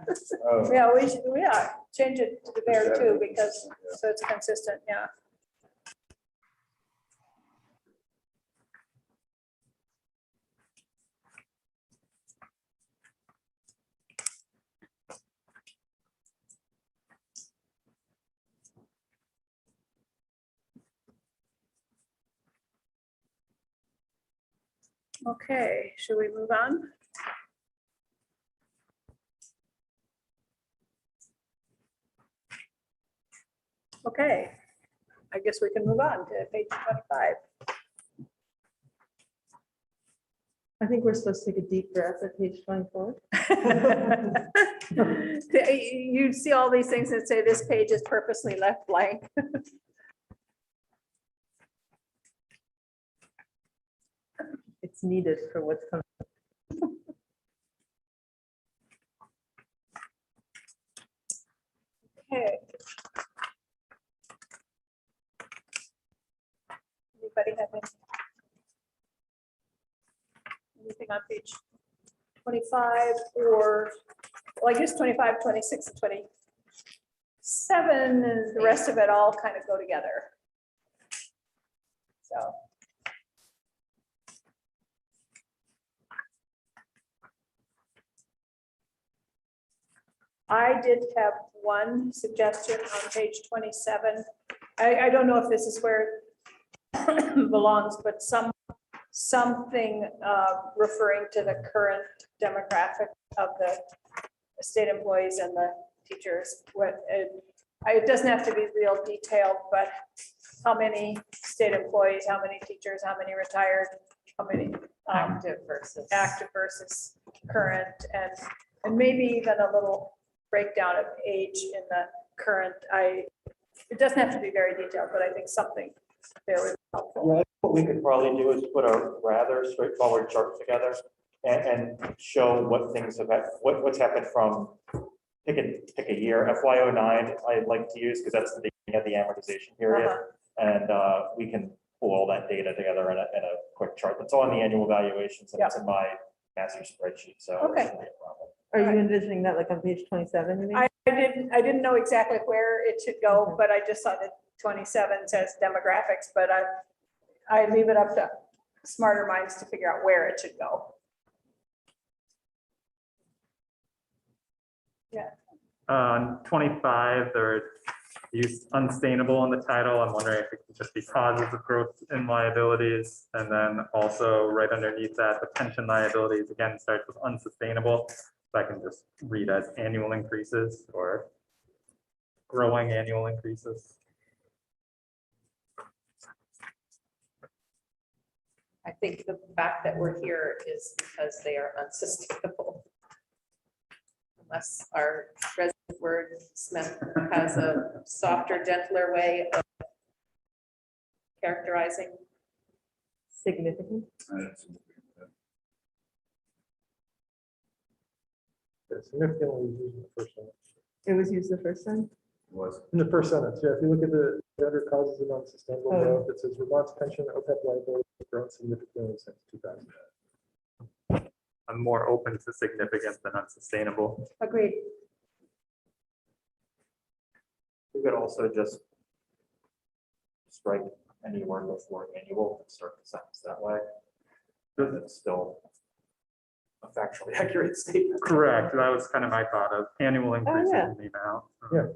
Oh, Yeah, we are, change it to there too, because, so it's consistent, yeah. Okay, should we move on? Okay, I guess we can move on to page 25. I think we're supposed to take a deep breath at page 24. You see all these things that say this page is purposely left blank. It's needed for what's coming. Okay. Anybody have anything on page 25 or, well, I guess 25, 26, and 27, and the rest of it all kind of go together. So. I did have one suggestion on page 27. I don't know if this is where it belongs, but something referring to the current demographic of the state employees and the teachers. It doesn't have to be real detailed, but how many state employees, how many teachers, how many retired, how many active versus current, and maybe even a little breakdown of age in the current. It doesn't have to be very detailed, but I think something there would be helpful. Yeah, what we could probably do is put a rather straightforward chart together and show what things have, what's happened from, pick a year, FY09, I'd like to use, because that's the beginning of the amortization period. And we can pull all that data together in a quick chart. That's all in the annual valuations, and it's in my master spreadsheet, so. it Okay. shouldn't be a problem. Are you envisioning that like on page 27? You mean? I didn't know exactly where it should go, but I just saw that 27 says demographics, but I leave it up to smarter minds to figure out where it should go. Yeah. On 25, there use unsustainable in the title. I'm wondering if it could just be causes of growth in liabilities. And then also right underneath that, the pension liabilities again starts with unsustainable. So I can just read as annual increases or growing annual increases. I think the fact that we're here is because they are unsustainable. unless our resident wordsmith has a softer, gentler way of characterizing. Significant. Significantly used in the first sentence. It was used the first time? Was. In the first sentence, yeah, if you look at the under causes of unsustainable Oh. growth, it says Vermont's pension OPEB liability has grown significantly since 2000. I'm more open to significant than unsustainable. Agreed. We could also just strike any word before annual and start the sentence that way. Because it's still a factually accurate statement. Correct. That was kind of my thought of annual increases yeah. in the amount. Yeah.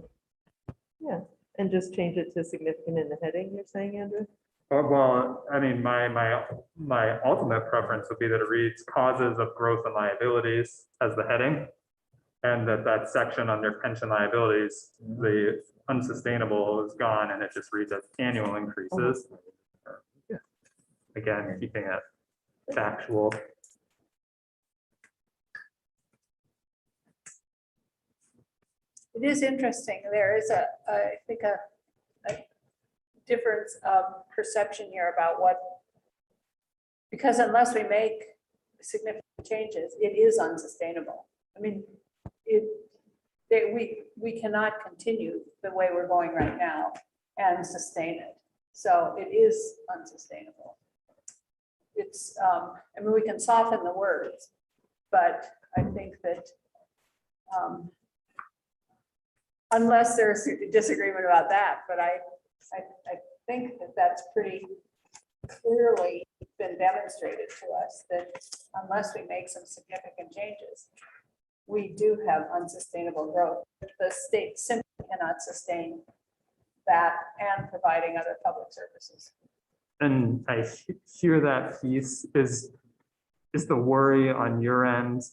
Yeah, and just change it to significant in the heading, you're saying, Andrew? Well, I mean, my ultimate preference would be that it reads causes of growth and liabilities as the heading. And that section under pension liabilities, the unsustainable is gone and it just reads as annual increases. Again, keeping it factual. It is interesting. There is I think a difference of perception here about what, because unless we make significant changes, it is unsustainable. I mean, we cannot continue the way we're going right now and sustain it. So it is unsustainable. It's, I mean, we can soften the words, but I think that unless there's a disagreement about that, but I think that that's pretty clearly been demonstrated to us that unless we make some significant changes, we do have unsustainable growth. The state simply cannot sustain that and providing other public services. And I hear that piece. Is the worry on your end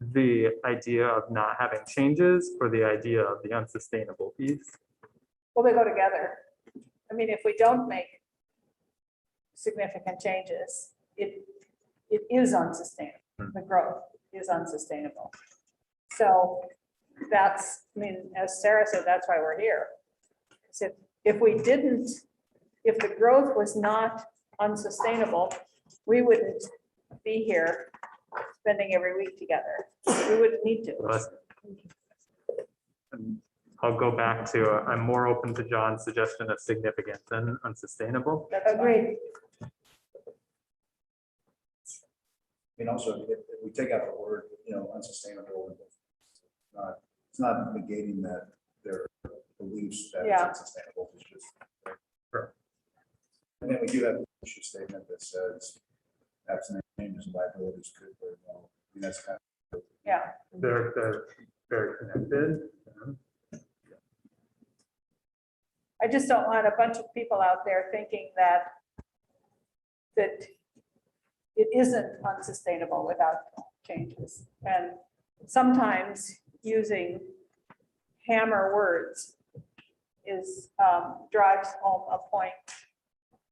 the idea of not having changes or the idea of the unsustainable piece? Well, they go together. I mean, if we don't make significant changes, it is unsustainable. The growth is unsustainable. So that's, I mean, as Sarah said, that's why we're here. So if we didn't, if the growth was not unsustainable, we wouldn't be here spending every week together. We wouldn't need to. And I'll go back to, I'm more open to John's suggestion of significant than unsustainable. Agreed. I mean, also, if we take out the word, unsustainable, it's not negating that their beliefs that Yeah. it's unsustainable, it's just. And then we do have a issue statement that says absent changes and liabilities could, or no, I mean, that's kind of. Yeah. They're very connected. I just don't want a bunch of people out there thinking that it isn't unsustainable without changes. And sometimes using hammer words drives home a point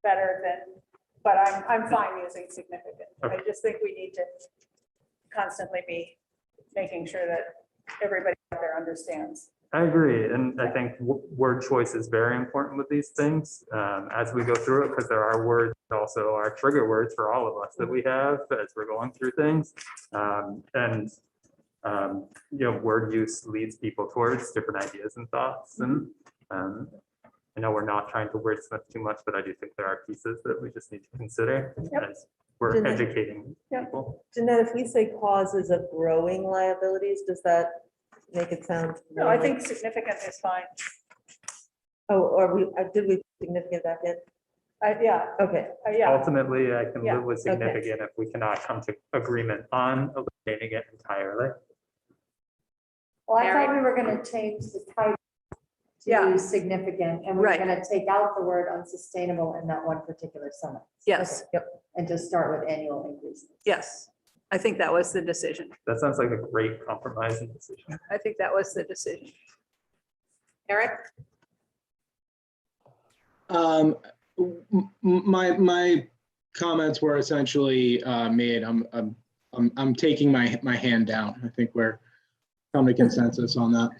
better than, but I'm fine using significant. I just think we need to constantly be making sure that everybody out there understands. I agree. And I think word choice is very important with these things as we go through it, because there are words that also are trigger words for all of us that we have as we're going through things. Word use leads people towards different ideas and thoughts. And I know we're not trying to wordsmith too much, but I do think there are pieces that we just need to consider as we're Jeanette. educating people. Jeanette, if we say causes of growing liabilities, does that make it sound? No, I think significant is fine. Oh, or did we significant back in? Yeah, Okay, yeah, Ultimately, I can Yeah. live with significant if we cannot come to agreement on eliminating it entirely. Well, I Mary? thought we were gonna change the type Yeah. to significant, and we we're Right. gonna take out the word unsustainable in that one particular sentence. Yes, Okay. And just start with annual increases. yes. I think that was the decision. That sounds like a great compromising decision. I think that was the decision. Eric? My comments were essentially made. I'm taking my hand down. I think we're come to consensus on that.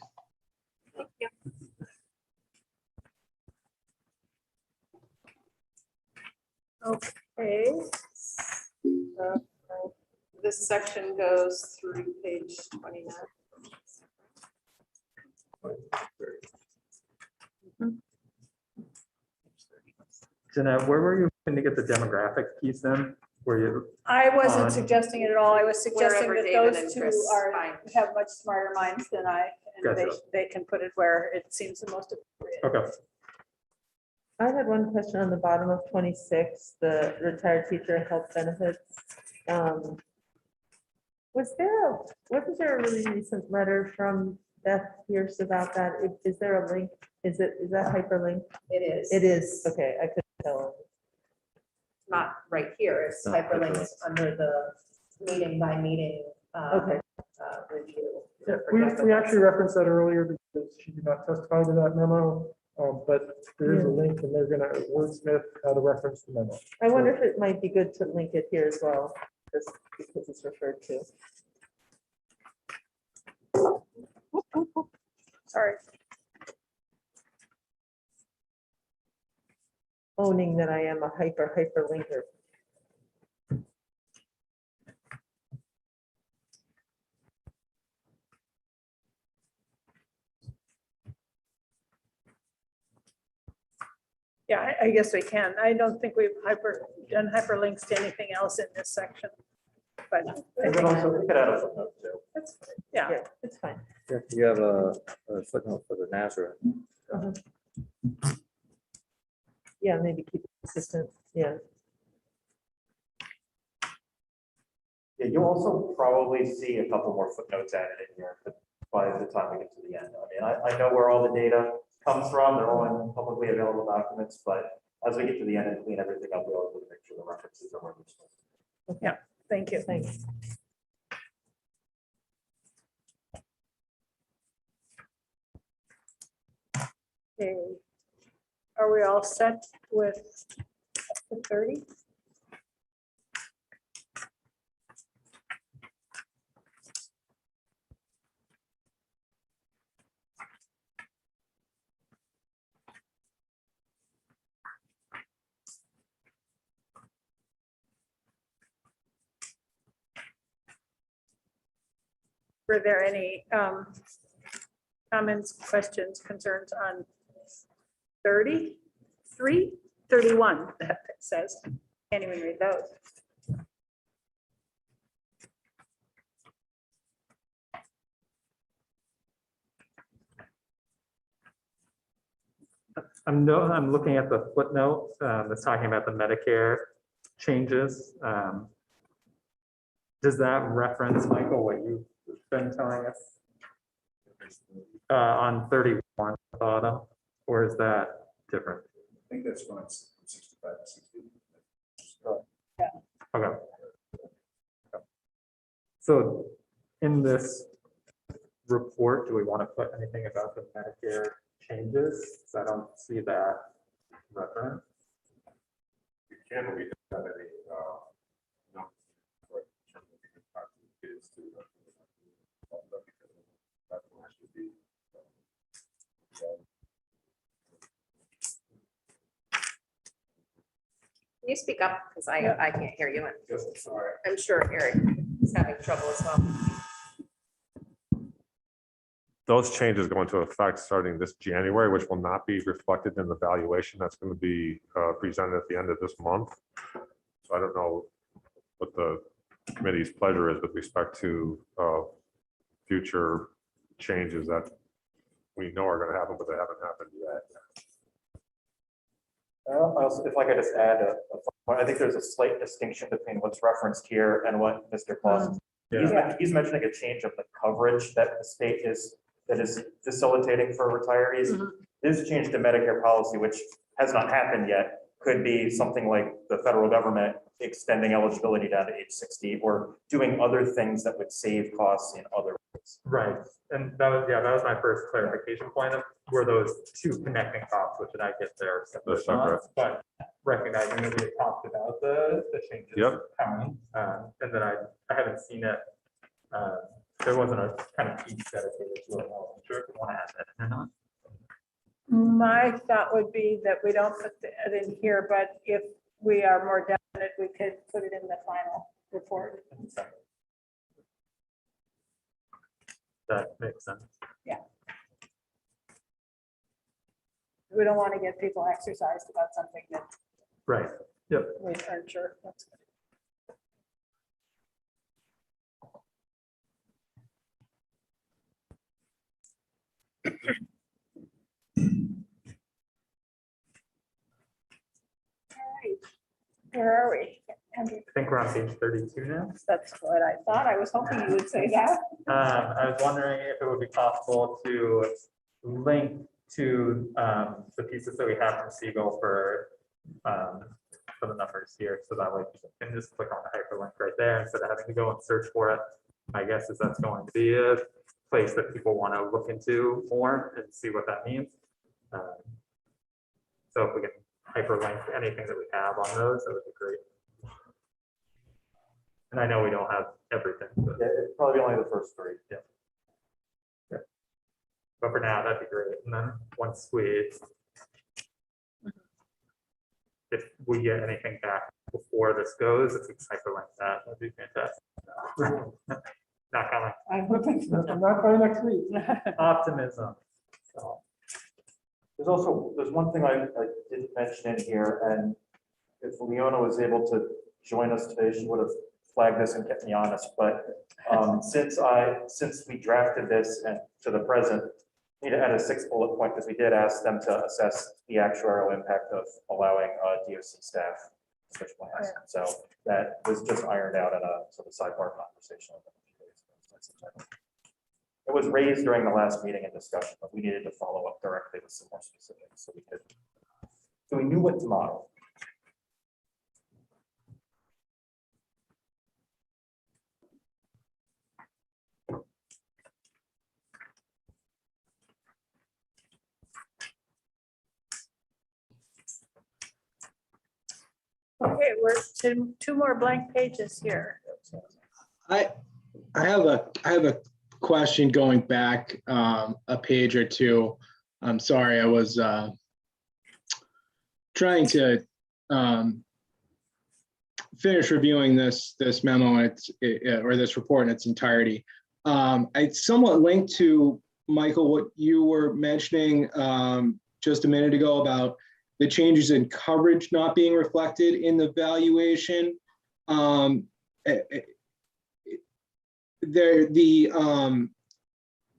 Okay. This section goes through page 29. Jeanette, where were you going to get the demographic piece in? Were you, I wasn't On- suggesting it at all. I was suggesting Wherever that David those and two Chris are, find. have much smarter minds than I, and Gotcha. they can put it where it seems the most appropriate. okay, I had one question on the bottom of 26, the retired teacher health benefits. Wasn't there a really recent letter from Beth Pierce about that? Is there a link? Is that hyperlinked? It is. It is, okay, I couldn't tell. Not right here. It's Not hyperlinked under the meeting by meeting. Okay. Review. Yeah, we actually referenced that earlier because she did not testify to that memo, but there is a link and they're gonna wordsmith how to reference the memo. I wonder if it might be good to link it here as well, just because it's referred to. Sorry. Owning that I am a hyperlinker. Yeah, I guess we can. I don't think we've done hyperlinks to anything else in this section. But I We could think, also, we could add a footnote too. yeah, Yeah, it's fine. You have a footnote for the Nazareth. Yeah, maybe keep it consistent, yeah. Yeah, you'll also probably see a couple more footnotes added in here by the time we get to the end. I mean, I know where all the data comes from. They're all in publicly available documents, but as we get to the end and clean everything up, we always want to make sure the references are where they're supposed to be. thank you. Thanks. Okay. Are we all set with the 30? Were there any comments, questions, concerns on 33, 31, that says? Can't even read those. I'm looking at the footnote, that's talking about the Medicare changes. Does that reference, Michael, what you've been telling us? On 31 at the bottom, or is that different? I think that's when it's 65 to 60. Okay. So in this report, do we want to put anything about the Medicare changes? 'Cause I don't see that reference. You can, we have any, no, but is to. That one has to be. Can you speak up? Because I can't hear you. And Just, sorry. I'm sure Eric is having trouble as well. Those changes go into effect starting this January, which will not be reflected in the valuation that's going to be presented at the end of this month. So I don't know what the committee's pleasure is with respect to future changes that we know are going to happen, but they haven't happened yet. Also, if I could just add I think there's a slight distinction between what's referenced here and what Mr. Clausen. He's mentioning a change of the coverage that the state is facilitating for retirees. This change to Medicare policy, which has not happened yet, could be something like the federal government extending eligibility down to age 60 or doing other things that would save costs in other ways. Right, and that was my first clarification point of were those two connecting thoughts, which did I get there? They're separate. But recognizing that we had talked about the changes Yep. coming, and then I haven't seen it there wasn't a kind of piece dedicated to it. I'm sure if you want to add that in or not. My thought would be that we don't put that in here, but if we are more definite, we could put it in the final report. That makes sense. We don't want to get people exercised about something that Right. Yep. we aren't sure. That's good. All right. Where are we? Andrew, I think we're on page 32 now. that's what I thought. I was hoping you would say that. I was wondering if it would be possible to link to the pieces that we have from Siegel for the numbers here. So that way you can just click on the hyperlink right there instead of having to go and search for it. My guess is that's going to be a place that people want to look into more and see what that means. So if we can hyperlink anything that we have on those, that would be great. And I know we don't have everything, but Yeah, it's probably only the first three. but for now, that'd be great. And then once if we get anything back before this goes, if we hyperlink that, that'd be fantastic. Not coming. I'm hoping. Not by next week. Optimism. So, There's one thing I didn't mention in here, and if Leona was able to join us today, she would have flagged this and kept me honest, but since we drafted this and to the present, need to add a 6th bullet point, because we did ask them to assess the actuarial impact of allowing DOC staff to switch plans. So that was just ironed out in a sort of sidebar conversation. It was raised during the last meeting and discussion, but we needed to follow up directly with some more specifics so we knew what to model. Okay, we're two more blank pages here. I have a question going back a page or two. I'm sorry, I was trying to finish reviewing this memo or this report in its entirety. I somewhat linked to Michael what you were mentioning just a minute ago about the changes in coverage not being reflected in the valuation. The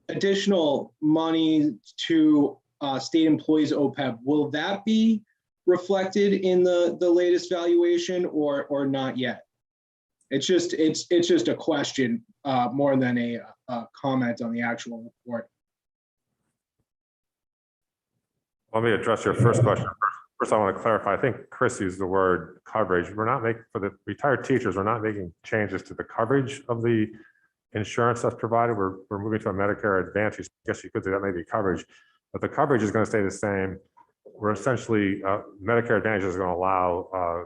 additional money to state employees OPEB, will that be reflected in the latest valuation or not yet? It's just a question more than a comment on the actual report. Let me address your first question. First, I want to clarify, I think Chris used the word coverage. We're not making, for the retired teachers, we're not making changes to the coverage of the insurance that's provided. We're moving to a Medicare Advantage. I guess you could say that may be coverage, but the coverage is going to stay the same. We're essentially, Medicare Advantage is going to allow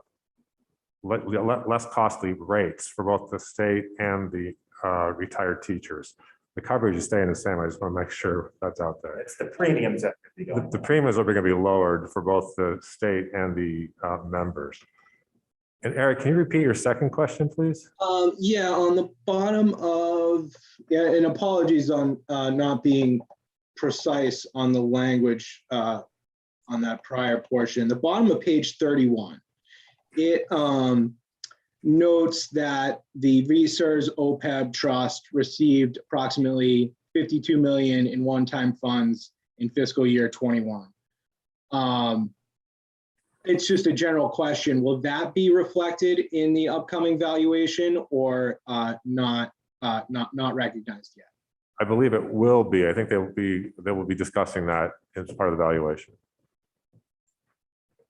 less costly rates for both the state and the retired teachers. The coverage is staying the same. I just want to make sure that's out there. It's the premiums that could be going. The premiums are going to be lowered for both the state and the members. And Eric, can you repeat your second question, please? Yeah, on the bottom of, and apologies on not being precise on the language on that prior portion. The bottom of page 31, it notes that the VSERS OPEB trust received approximately 52 million in one-time funds in fiscal year 21. It's just a general question. Will that be reflected in the upcoming valuation or not recognized yet? I believe it will be. I think they will be discussing that as part of the valuation.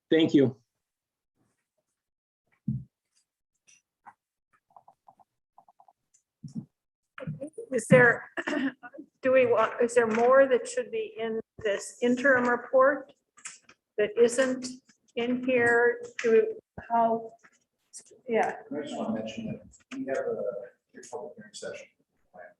Thank you. Is there, is there more that should be in this interim report that isn't in here? Yeah. I just want to mention that we have a public hearing session planned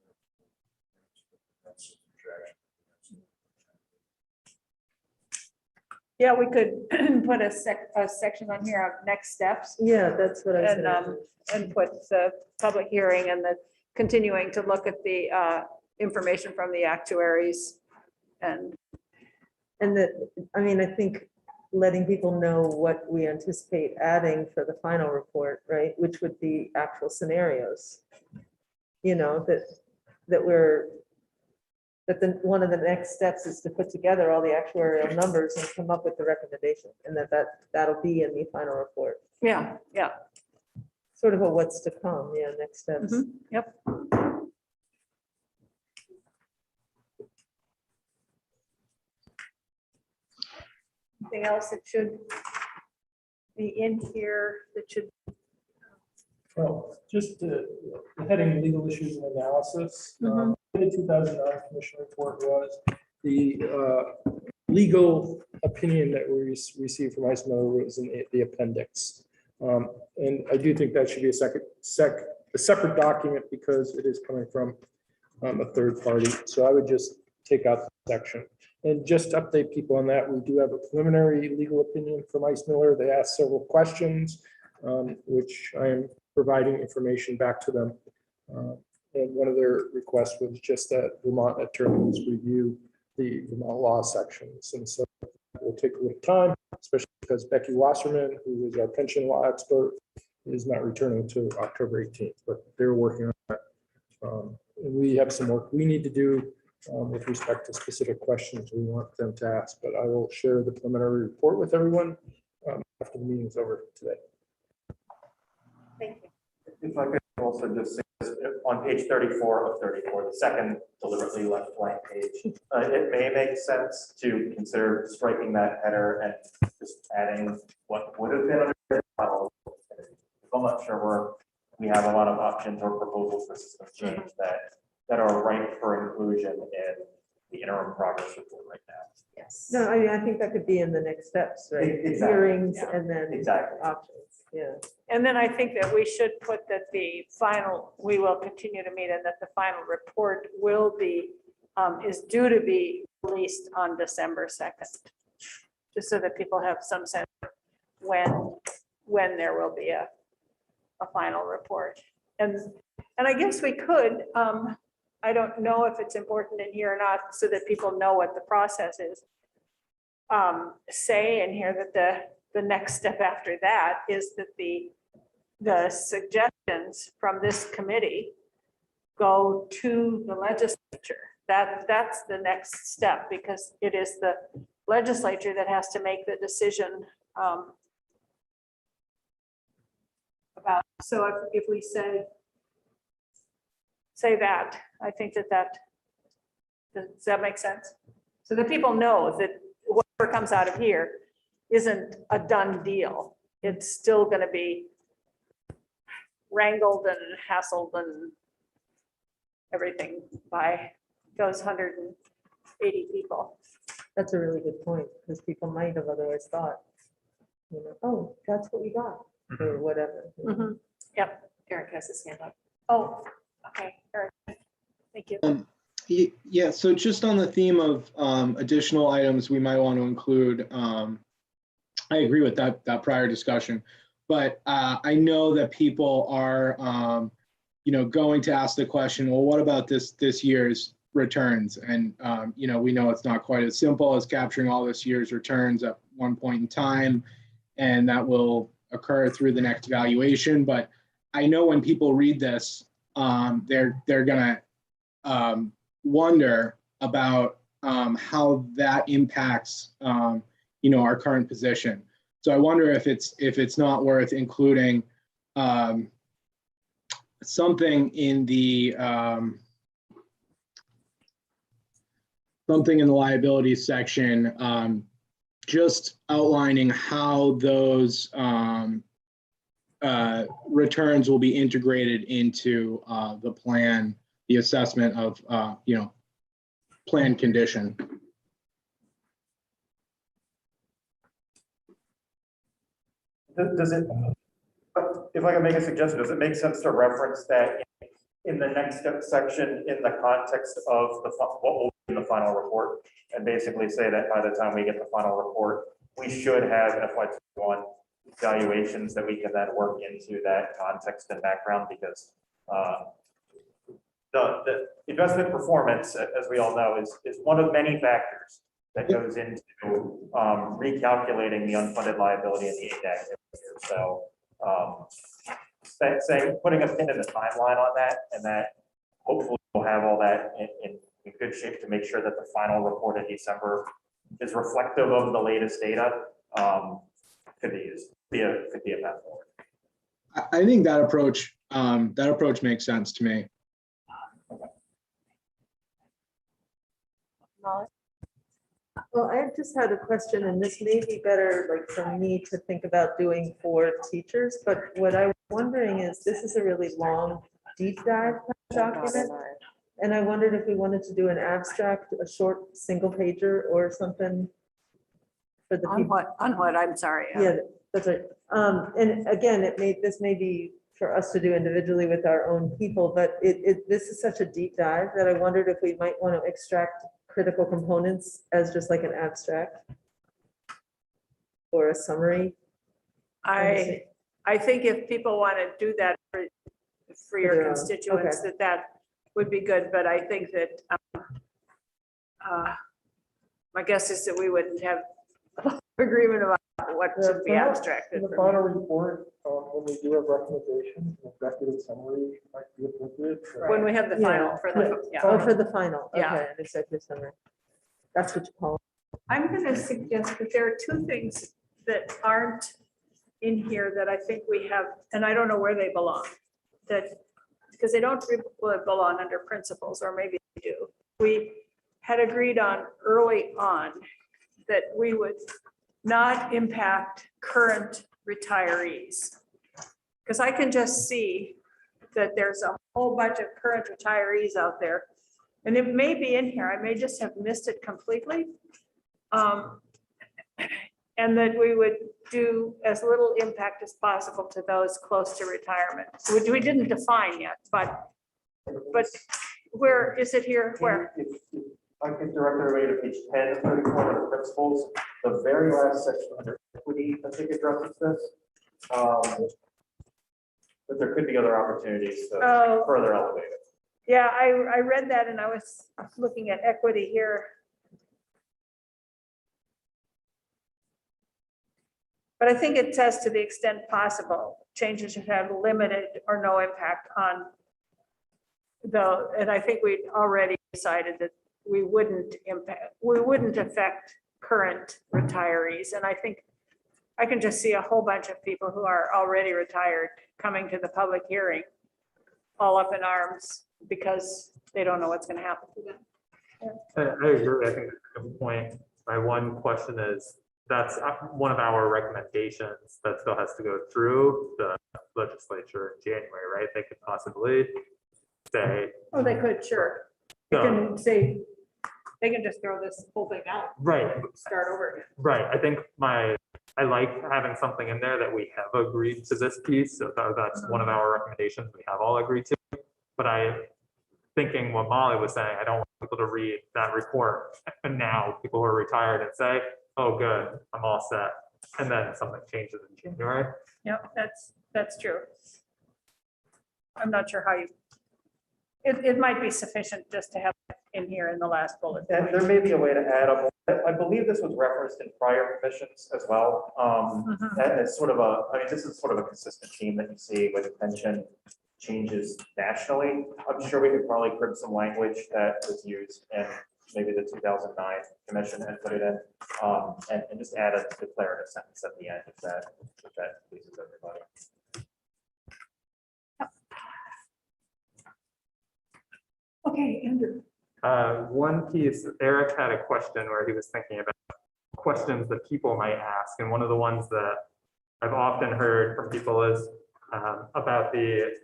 Yeah, we could put a section on here of next steps Yeah, that's what I was and, gonna do. and put the public hearing and the continuing to look at the information from the actuaries. And And that, I mean, I think letting people know what we anticipate adding for the final report, right, which would be actual scenarios. You know, that one of the next steps is to put together all the actuarial numbers and come up with the recommendation, and that'll be in the final report. yeah, yeah. Sort of a what's to come, yeah, next steps. Yep. Anything else that should be in here that should, Well, just the heading legal issues and analysis. The 2009 commission report was the legal opinion that we received from Ice Miller was in the appendix. And I do think that should be a separate document because it is coming from a third party. So I would just take out the section. And just to update people on that, we do have a preliminary legal opinion from Ice Miller. They asked several questions, which I am providing information back to them. And one of their requests was just that Vermont attorneys review the Vermont law sections. And so it will take a little time, especially because Becky Wasserman, who is our pension law expert, is not returning until October 18th, but they're working on that. And we have some work we need to do with respect to specific questions we want them to ask, but I will share the preliminary report with everyone after the meeting's over today. Thank you. If I could also just say, this, on page 34 of 34, the second deliberately left blank page, it may make sense to consider striking that header and just adding what would have been under the model. I'm not sure we have a lot of options or proposals for system change that are ripe for inclusion in the interim progress report right now. Yes. No, I mean, I think that could be in the next steps, right? Exactly, Hearings yeah. and then Exactly. options, yeah. and then I think that we should put that we will continue to meet and that the final report will be, is due to be released on December 2nd. Just so that people have some sense of when there will be a final report. And I guess we could, I don't know if it's important in here or not, so that people know what the process is. Say in here that the next step after that is that the suggestions from this committee go to the legislature. That's the next step, because it is the legislature that has to make the decision about. So if we say that, I think that does that make sense? So that people know that whatever comes out of here isn't a done deal. It's still going to be wrangled and hassled and everything by those 180 people. That's a really good point, because people might have otherwise thought, you know, oh, that's what we got, or whatever. you know. Yep. Eric has his hand up. Oh, okay. Eric. Thank you. Yeah, so just on the theme of additional items we might want to include, I agree with that prior discussion, but I know that people are, going to ask the question, well, what about this year's returns? And, we know it's not quite as simple as capturing all this year's returns at one point in time, and that will occur through the next valuation. But I know when people read this, they're gonna wonder about how that impacts our current position. So I wonder if it's not worth including something in the liabilities section, just outlining how those returns will be integrated into the plan, the assessment of plan condition. Does it, if I can make a suggestion, does it make sense to reference that in the next section, in the context of what will be in the final report, and basically say that by the time we get the final report, we should have FY21 valuations that we can then work into that context and background, because the investment performance, as we all know, is one of many factors that goes into recalculating the unfunded liability in the ADAC. So putting a pin in the timeline on that, and that hopefully we'll have all that in good shape to make sure that the final report in December is reflective of the latest data. Could be used, could be a path forward. I think that approach makes sense to me. Well, I just had a question, and this may be better, like, for me to think about doing for teachers, but what I'm wondering is, this is a really long, deep dive document. And I wondered if we wanted to do an abstract, a short single pager or something for the people. On what, I'm sorry. Yeah, that's right. And again, this may be for us to do individually with our own people, but this is such a deep dive that I wondered if we might want to extract critical components as just like an abstract or a summary. I think if people want to do that for your their own, constituents, that would be good, but I think that my guess is that we wouldn't have agreement about what should be abstracted. In the final report, when we do have recommendations, an executive summary might be appropriate. When we have the final for the, Oh, yeah. for the final, Yeah. okay, an executive summary. That's what you call it. I'm going to suggest that there are two things that aren't in here that I think we have, and I don't know where they belong, that, because they don't belong under principles, or maybe they do. We had agreed on early on that we would not impact current retirees. Because I can just see that there's a whole bunch of current retirees out there. And it may be in here, I may just have missed it completely. And that we would do as little impact as possible to those close to retirement. We didn't define yet, but where is it here? Where? If I could direct everybody to page 10, 34 of the principles, the very last section under equity, I think addresses this. But there could be other opportunities to Oh. further elevate it. Yeah, I read that and I was looking at equity here. But I think it says to the extent possible, changes should have limited or no impact on and I think we'd already decided that we wouldn't affect current retirees. And I think I can just see a whole bunch of people who are already retired coming to the public hearing, all up in arms because they don't know what's going to happen to them. I agree. I think that's a good point. My one question is, that's one of our recommendations that still has to go through the legislature in January, right? They could possibly say. Oh, they could, sure. They can say, they can just throw this whole thing out. Right. Start over again. Right. I think I like having something in there that we have agreed to this piece. So that's one of our recommendations we have all agreed to. But thinking what Molly was saying, I don't want people to read that report and now people who are retired and say, oh, good, I'm all set. And then something changes in January. Yep, that's true. I'm not sure how it might be sufficient just to have it in here in the last bullet. And there may be a way to add up. I believe this was referenced in prior commissions as well. That is sort of this is sort of a consistent theme that you see with pension changes nationally. I'm sure we could probably crib some language that was used in maybe the 2009 commission and put it in, and just add a declarative sentence at the end if that pleases everybody. Okay, Andrew. One piece, Eric had a question where he was thinking about questions that people might ask. And one of the ones that I've often heard from people is about the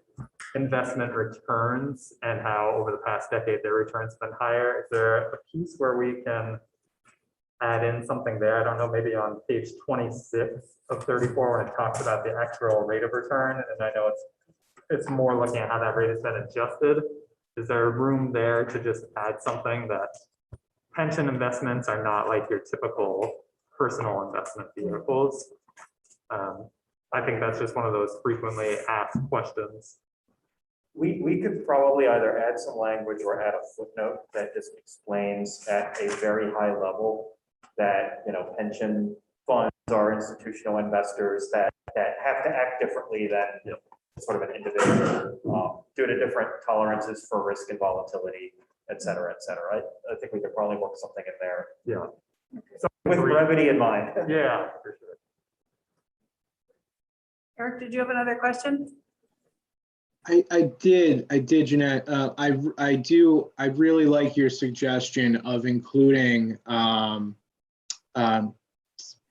investment returns and how over the past decade, their returns have been higher. Is there a piece where we can add in something there? I don't know, maybe on page 26 of 34, when it talks about the actual rate of return. And I know it's it's more looking at how that rate has been adjusted. Is there room there to just add something that pension investments are not like your typical personal investment vehicles? I think that's just one of those frequently asked questions. We could probably either add some language or add a footnote that just explains at a very high level that, you know, pension funds are institutional investors that have to act differently than, you know, sort of an individual, due to different tolerances for risk and volatility, et cetera, et cetera. I think we could probably work something in there. Yeah. With brevity in mind. Yeah, for sure. Eric, did you have another question? I did, Jeanette. I really like your suggestion of including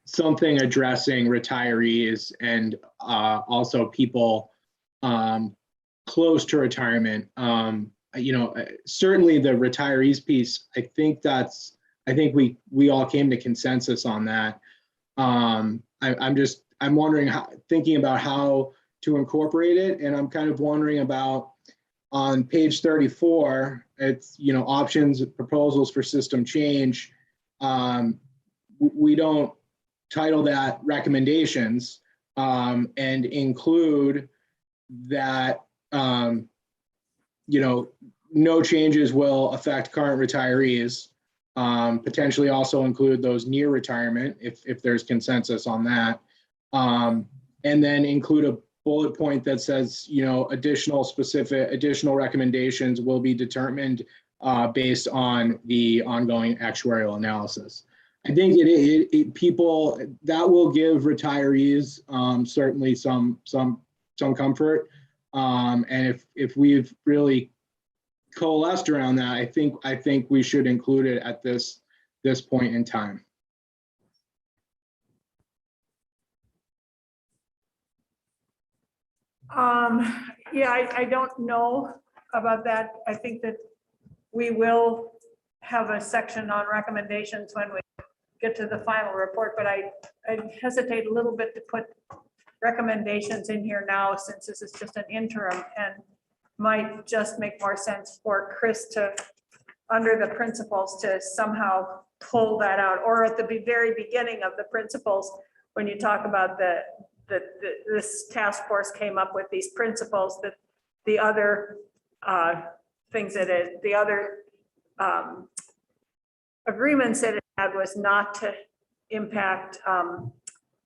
something addressing retirees and also people close to retirement. Certainly the retirees piece, I think we all came to consensus on that. I'm wondering thinking about how to incorporate it. And I'm kind of wondering about on page 34, it's, options, proposals for system change. We don't title that recommendations and include that, no changes will affect current retirees. Potentially also include those near retirement if there's consensus on that. And then include a bullet point that says, additional recommendations will be determined based on the ongoing actuarial analysis. I think people that will give retirees certainly some comfort. And if we've really coalesced around that, I think we should include it at this point in time. Yeah, I don't know about that. I think that we will have a section on recommendations when we get to the final report, but I hesitate a little bit to put recommendations in here now since this is just an interim and might just make more sense for Chris to, under the principles, to somehow pull that out, or at the very beginning of the principles, when you talk about this task force came up with these principles, that the other things that the other agreements that it had was not to impact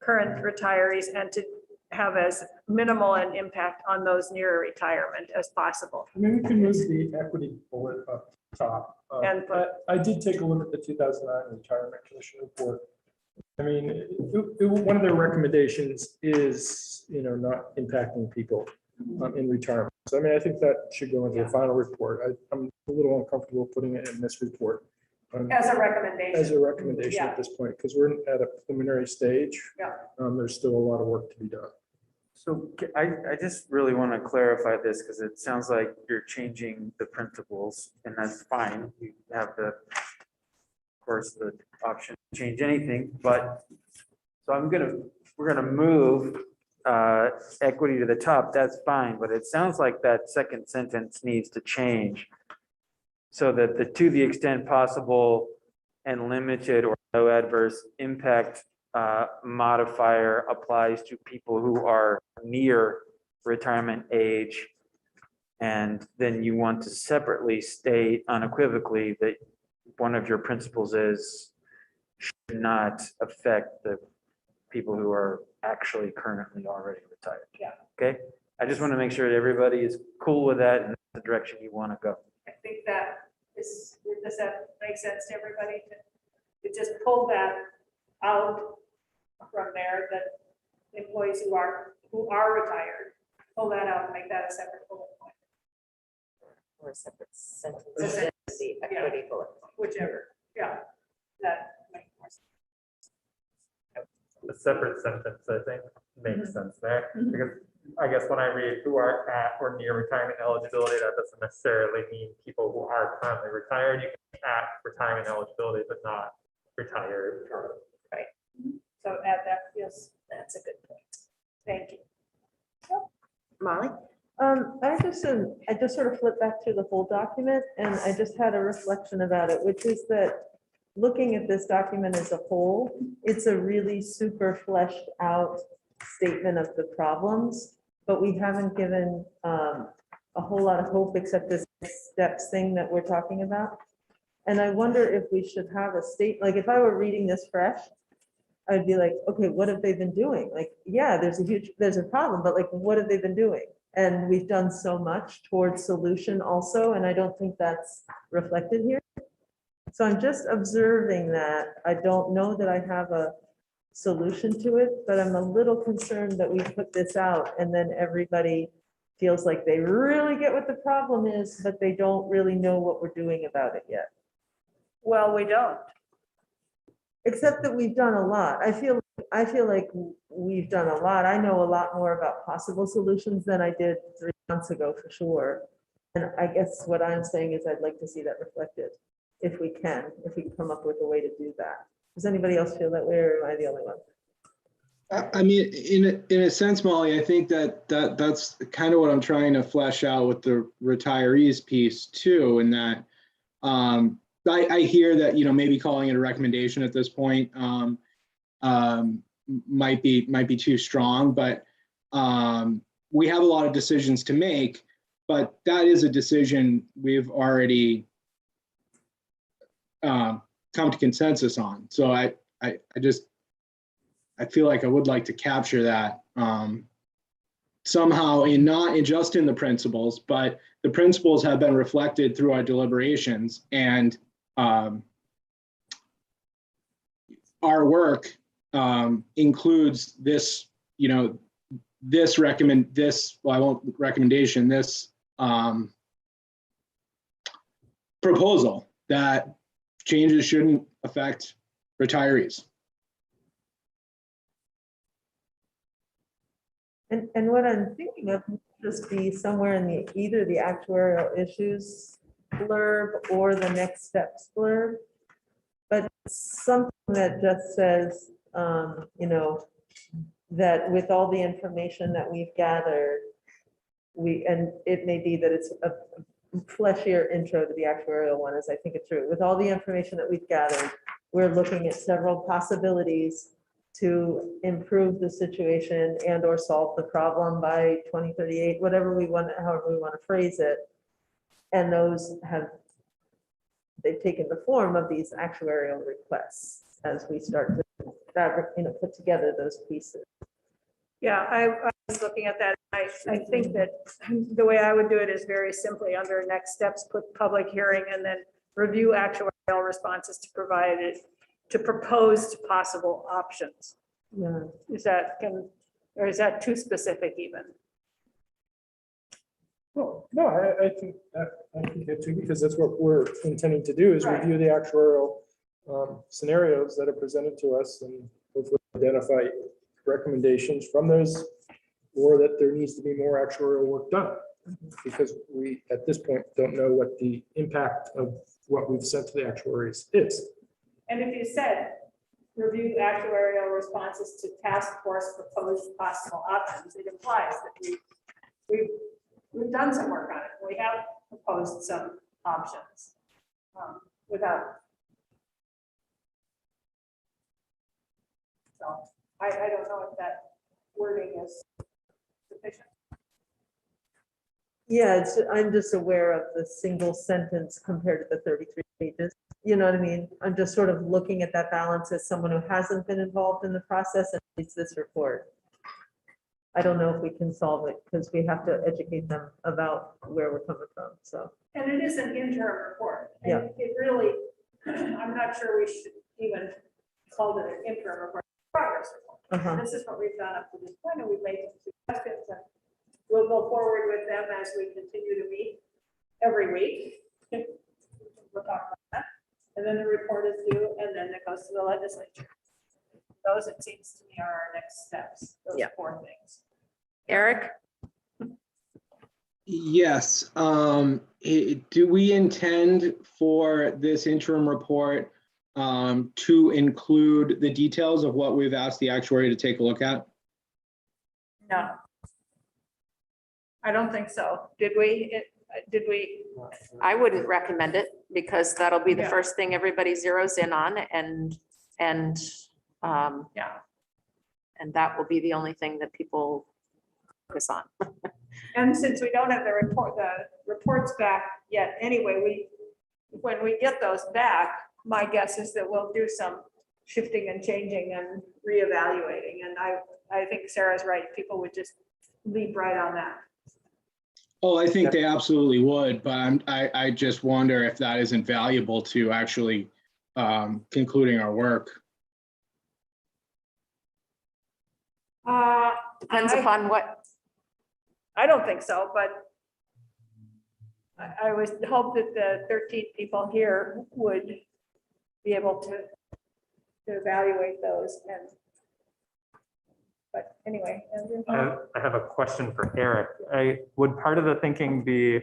current retirees and to have as minimal an impact on those near retirement as possible. I mean, we can move the equity bullet up top. And I did take a look at the 2009 Retirement Commission report. I mean, one of their recommendations is, not impacting people in retirement. So, I mean, I think that should go into the final report. I'm a little uncomfortable putting it in this report. As a recommendation. At this point, because we're at a preliminary stage. Yeah. There's still a lot of work to be done. So I just really want to clarify this because it sounds like you're changing the principles and that's fine. You have of course, the option to change anything, but so we're gonna move equity to the top. That's fine, but it sounds like that second sentence needs to change so that to the extent possible and limited or no adverse impact modifier applies to people who are near retirement age. And then you want to separately state unequivocally that one of your principles is should not affect the people who are actually currently already retired. Yeah. Okay. I just want to make sure that everybody is cool with that and that's the direction you want to go. I think does that make sense to everybody to just pull that out from there, that employees who are retired, pull that out and make that a separate bullet point. Or a separate sentence, the equity bullet point. Whichever, yeah, that makes more sense. A separate sentence, I think, makes sense there. Because I guess when I read who are at or near retirement eligibility, that doesn't necessarily mean people who are currently retired. You can be at retirement eligibility, but not retired. Right. So add that, yes, that's a good point. Thank you. Molly? I just sort of flipped back through the whole document and I just had a reflection about it, which is that looking at this document as a whole, it's a really super fleshed out statement of the problems, but we haven't given a whole lot of hope except this steps thing that we're talking about. And I wonder if we should have a state, like if I were reading this fresh, I'd be like, okay, what have they been doing? Like, yeah, there's a problem, but like, what have they been doing? And we've done so much towards solution also, and I don't think that's reflected here. So I'm just observing that. I don't know that I have a solution to it, but I'm a little concerned that we put this out and then everybody feels like they really get what the problem is, but they don't really know what we're doing about it yet. Well, we don't. Except that we've done a lot. I feel like we've done a lot. I know a lot more about possible solutions than I did 3 months ago for sure. And I guess what I'm saying is I'd like to see that reflected if we can come up with a way to do that. Does anybody else feel that way or am I the only one? I mean, in a sense, Molly, I think that's kind of what I'm trying to flesh out with the retirees piece too, in that I hear that, maybe calling it a recommendation at this point might be too strong, but we have a lot of decisions to make, but that is a decision we've already come to consensus on. So I feel like I would like to capture that somehow not just in the principles, but the principles have been reflected through our deliberations and our work includes this, this proposal that changes shouldn't affect retirees. And what I'm thinking of might just be somewhere in either the actuarial issues blurb or the next steps blurb. But something that just says, that with all the information that we've gathered, and it may be that it's a fleshier intro to the actuarial one, as I think it's true. With all the information that we've gathered, we're looking at several possibilities to improve the situation and or solve the problem by 2038, whatever we want, however we want to phrase it. And they've taken the form of these actuarial requests as we start to put together those pieces. Yeah, I was looking at that. I think that the way I would do it is very simply under next steps, put public hearing and then review actuarial responses to provide it to proposed possible options. Yeah. Is that too specific even? Well, no, I think that too, because that's what we're intending to do is Right. review the actuarial scenarios that are presented to us and hopefully identify recommendations from those, or that there needs to be more actuarial work done. Because we, at this point, don't know what the impact of what we've sent to the actuaries is. And if you said review actuarial responses to task force proposed possible options, it implies that we've done some work on it. We have proposed some options without. So I don't know if that wording is sufficient. Yeah, I'm just aware of the single sentence compared to the 33 pages. You know what I mean? I'm just sort of looking at that balance as someone who hasn't been involved in the process and reads this report. I don't know if we can solve it because we have to educate them about where we're coming from, so. And it is an interim report. And Yeah. it really, I'm not sure we should even call it an interim report, progress report. This is what we've done up to this point, and we've made some suggestions, and we'll go forward with them as we continue to meet every week. We'll talk about that. And then the report is due, and then it goes to the legislature. Those, it seems to me, are our next steps, those Yeah. 4 things. Eric? Yes. Do we intend for this interim report to include the details of what we've asked the actuary to take a look at? No. I don't think so. Did we? Did we? I wouldn't recommend it because that'll be the Yeah. first thing everybody zeroes in on and, Yeah. and that will be the only thing that people focus on. And since we don't have the reports back yet, anyway, when we get those back, my guess is that we'll do some shifting and changing and reevaluating. And I think Sarah's right. People would just leap right on that. Oh, I think they absolutely would, but I just wonder if that isn't valuable to actually concluding our work. Depends upon what, I don't think so, but I would hope that the 13 people here would be able to evaluate those and, but anyway. Andrew? I have a question for Eric. Would part of the thinking be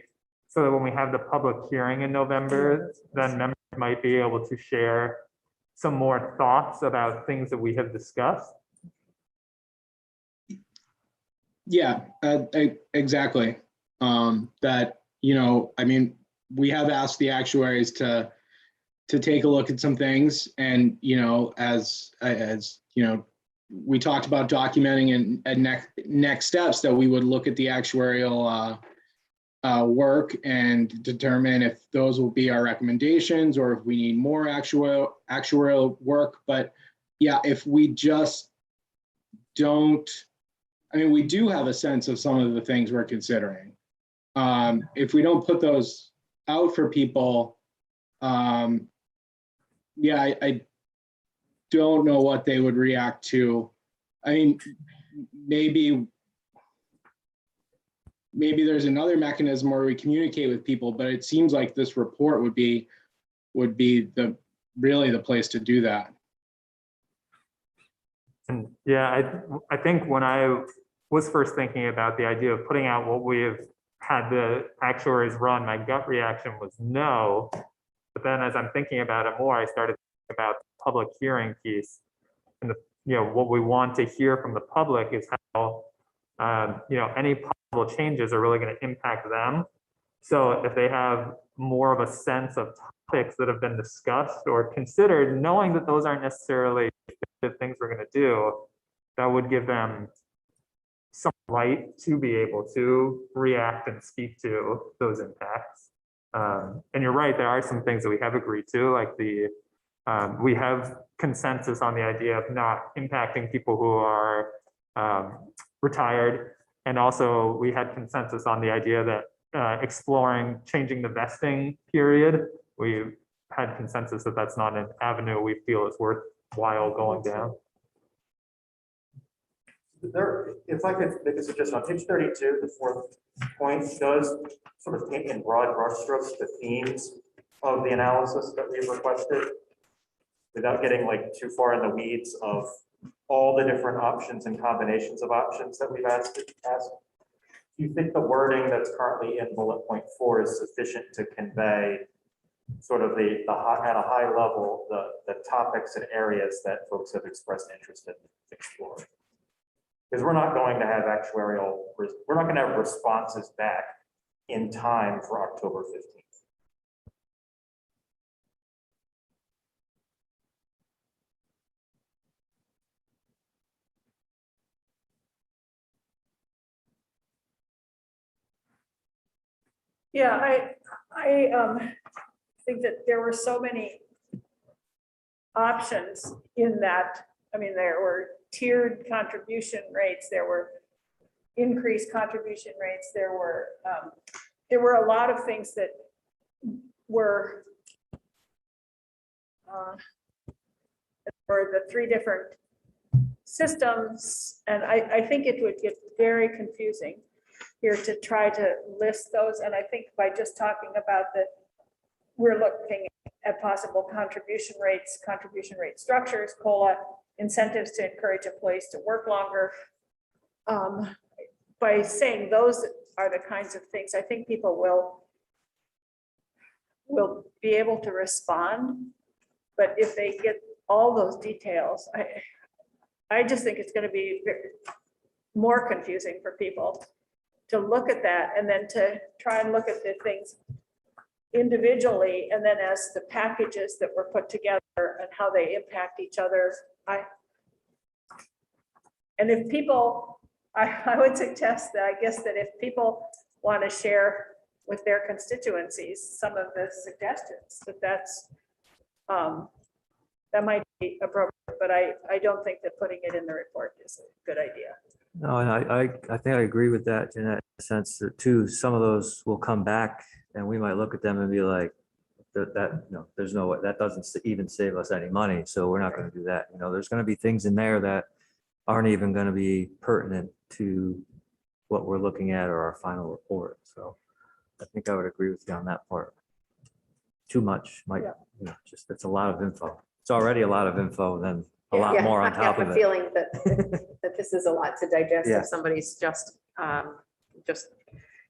so that when we have the public hearing in November, then members might be able to share some more thoughts about things that we have discussed? Yeah, exactly. That, you know, I mean, we have asked the actuaries to take a look at some things, and, you know, as you know, we talked about documenting and next steps that we would look at the actuarial work and determine if those will be our recommendations or if we need more actuarial work. But yeah, if we just don't, I mean, we do have a sense of some of the things we're considering. If we don't put those out for people, yeah, I don't know what they would react to. I mean, maybe there's another mechanism where we communicate with people, but it seems like this report would be really the place to do that. And yeah, I think when I was first thinking about the idea of putting out what we have had the actuaries run, my gut reaction was no. But then as I'm thinking about it more, I started thinking about the public hearing piece. And what we want to hear from the public is how, any possible changes are really going to impact them. So if they have more of a sense of topics that have been discussed or considered, knowing that those aren't necessarily the things we're going to do, that would give them some right to be able to react and speak to those impacts. And you're right, there are some things that we have agreed to, like we have consensus on the idea of not impacting people who are retired. And also we had consensus on the idea that exploring changing the vesting period, we had consensus that that's not an avenue we feel is worthwhile going down. If I could make a suggestion, on page 32, the fourth point does sort of paint in broad brushstrokes the themes of the analysis that we've requested, without getting like too far in the weeds of all the different options and combinations of options that we've asked. Do you think the wording that's currently in bullet point 4 is sufficient to convey sort of at a high level, the topics and areas that folks have expressed interest in exploring? Because we're not going to have we're not going to have responses back in time for October 15th. Yeah, I think that there were so many options in that. I mean, there were tiered contribution rates, there were increased contribution rates, there were a lot of things that were for the 3 different systems, and I think it would get very confusing here to try to list those. And I think by just talking about we're looking at possible contribution rate structures, COLA, incentives to encourage employees to work longer. By saying those are the kinds of things, I think people will be able to respond. But if they get all those details, I just think it's going to be more confusing for people. to look at that and then to try and look at the things individually, and then as the packages that were put together and how they impact each other. And if people, I would suggest that, I guess that if people want to share with their constituencies some of the suggestions, that might be appropriate, but I don't think that putting it in the report is a good idea. No, and I think I agree with that in that sense that too, some of those will come back and we might look at them and be like, no, there's no way, that doesn't even save us any money. So we're not going to do that. You know, there's going to be things in there that aren't even going to be pertinent to what we're looking at or our final report. So I think I would agree with you on that part. Too much might, you know, just, it's a lot of info. It's already a lot of info, then a lot Yeah, more on I top have of a it. feeling that this is a lot to digest Yeah. if somebody's just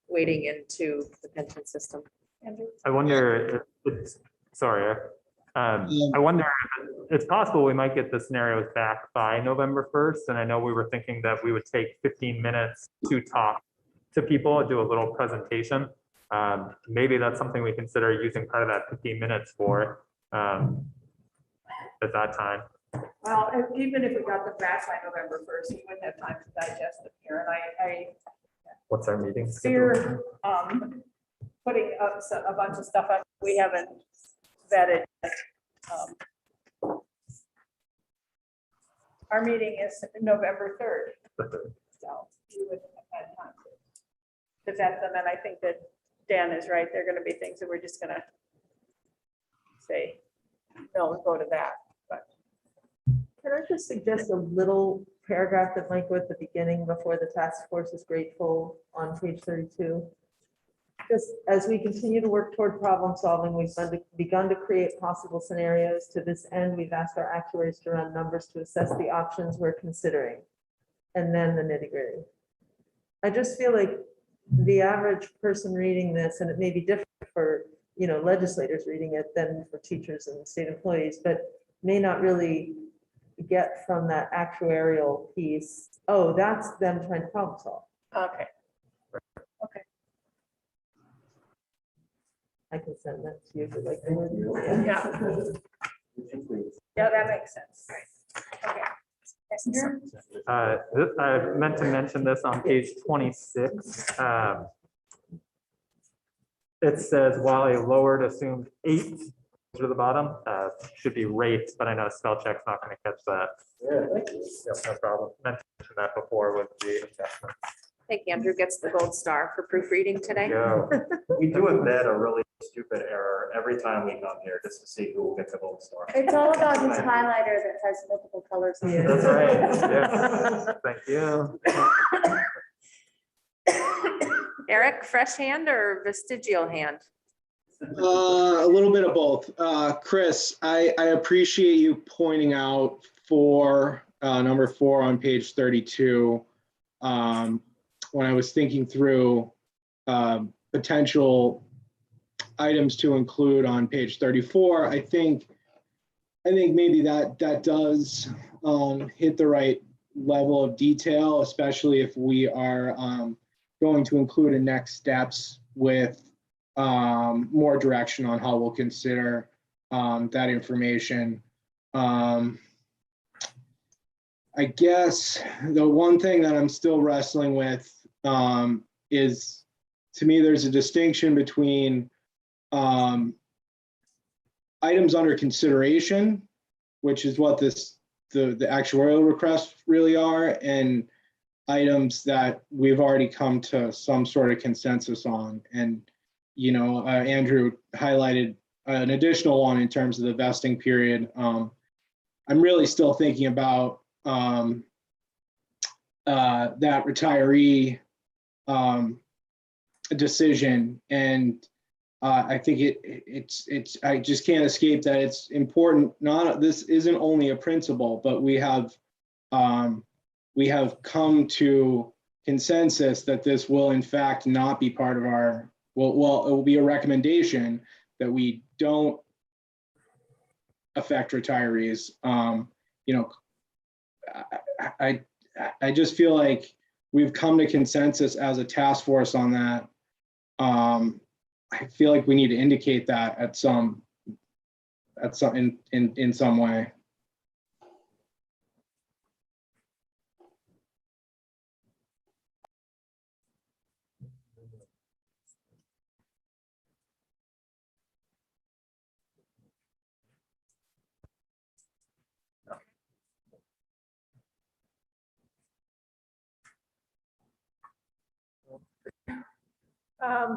wading into the pension system. Andrew? I wonder, sorry, I wonder, it's possible we might get the scenarios back by November 1st. And I know we were thinking that we would take 15 minutes to talk to people and do a little presentation. Maybe that's something we consider using part of that 15 minutes for at that time. Well, even if we got them back by November 1st, we wouldn't have time to digest them here. And I What's our meeting? fear putting up a bunch of stuff up we haven't vetted. Our meeting is November 3rd. So you would have had time to vet them. And I think that Dan is right. They're going to be things that we're just going to say, no, go to that. But Can I just suggest a little paragraph that might go at the beginning before the task force is grateful on page 32? Just as we continue to work toward problem solving, we've begun to create possible scenarios. To this end, we've asked our actuaries to run numbers to assess the options we're considering. And then the nitty gritty. I just feel like the average person reading this, and it may be different for, you know, legislators reading it than for teachers and state employees, but may not really get from that actuarial piece, oh, that's them trying to problem solve. okay. I can send that to you if you'd like. the word. Yeah, that makes sense. Okay. I meant to mention this on page 26. It says while a lowered assumed 8 to the bottom should be rate, but I know spell check's not going to catch that. Yeah, no problem. Mentioned that before with the adjustment. I think Andrew gets the gold star for proofreading today. Go. We do admit a really stupid error every time we come here just to see who will get the gold star. It's all about his highlighter that has multiple colors on it. That's right. Yes. Thank you. Eric, fresh hand or vestigial hand? A little bit of both. Chris, I appreciate you pointing out number 4 on page 32. When I was thinking through potential items to include on page 34, I think maybe that does hit the right level of detail, especially if we are going to include in next steps with more direction on how we'll consider that information. I guess the one thing that I'm still wrestling with is, to me, there's a distinction between items under consideration, which is what the actuarial requests really are, and items that we've already come to some sort of consensus on. And, you know, Andrew highlighted an additional one in terms of the vesting period. I'm really still thinking about that retiree decision, and I think it's I just can't escape that it's important. This isn't only a principle, but we have come to consensus that this will in fact not be part of our, well, it will be a recommendation that we don't affect retirees. You know, I just feel like we've come to consensus as a task force on that. I feel like we need to indicate that in some way.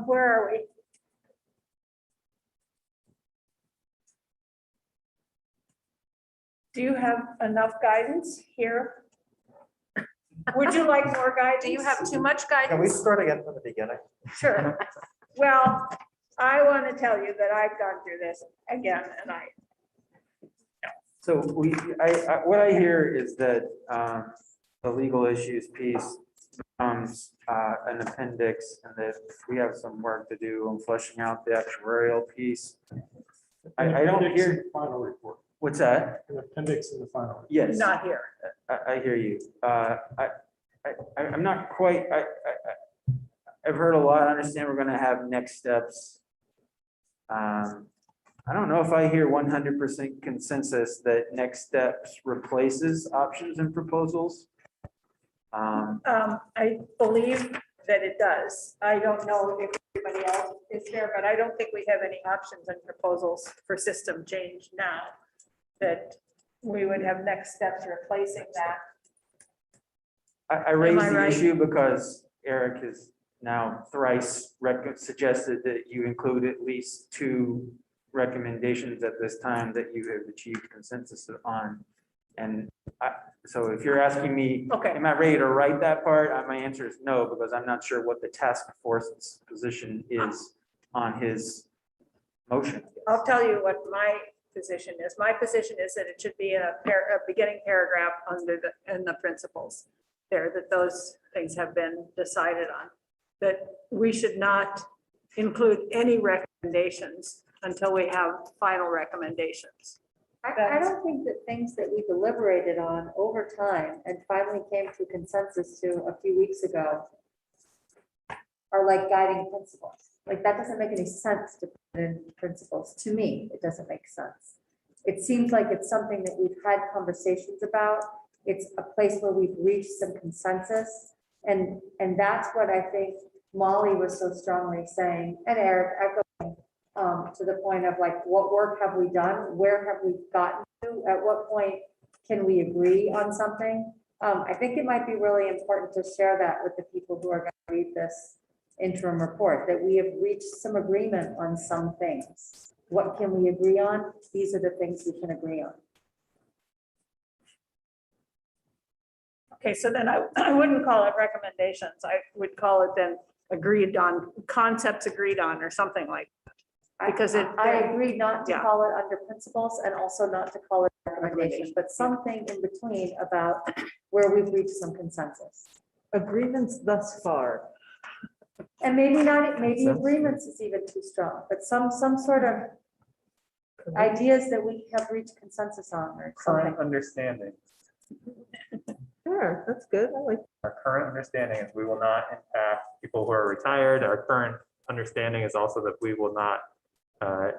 Where are we? Do you have enough guidance here? Would you like more guidance? Do you have too much Can we guidance? start again from the beginning? Sure. Well, I want to tell you that I've gone through this again and So what I hear is that the legal issues piece becomes an appendix, and that we have some work to do on fleshing out the actuarial piece. I don't Appendix in hear, the Final report, what's that? an appendix in the final. report. Yes. not here. I hear you. I'm not quite, I've heard a lot. I understand we're gonna have next steps. I don't know if I hear 100% consensus that next steps replaces options and proposals. I believe that it does. I don't know if everybody else is there, but I don't think we have any options and proposals for system change now. That we would have next steps replacing that. I raised I the right? issue because Eric has now thrice suggested that you include at least 2 recommendations at this time that you have achieved consensus on. And so if you're asking me, Okay. am I ready to write that part? My answer is no, because I'm not sure what the task force's position is on his motion. I'll tell you what my position is. My position is that it should be a beginning paragraph in the principles there, that those things have been decided on. That we should not include any recommendations until we have final recommendations. I don't think that things that we deliberated on over time and finally came to consensus to a few weeks ago are like guiding principles. Like, that doesn't make any sense to put in principles. To me, it doesn't make sense. It seems like it's something that we've had conversations about. It's a place where we've reached some consensus. And that's what I think Molly was so strongly saying, and Eric echoing, to the point of like, what work have we done? Where have we gotten to? At what point can we agree on something? I think it might be really important to share that with the people who are going to read this interim report, that we have reached some agreement on some things. What can we agree on? These are the things we can agree on. Okay, so then I wouldn't call it recommendations. I would call it then agreed on, concepts agreed on, or something like. Because I agree not to yeah. call it under principles and also not to call it recommendation, but something in between about where we've reached some consensus. Agreements thus far. And maybe not, maybe agreements is even too strong, but some sort of ideas that we have reached consensus on or something. Current understanding. Sure, that's good. I like. Our current understanding is we will not impact people who are retired. Our current understanding is also that we will not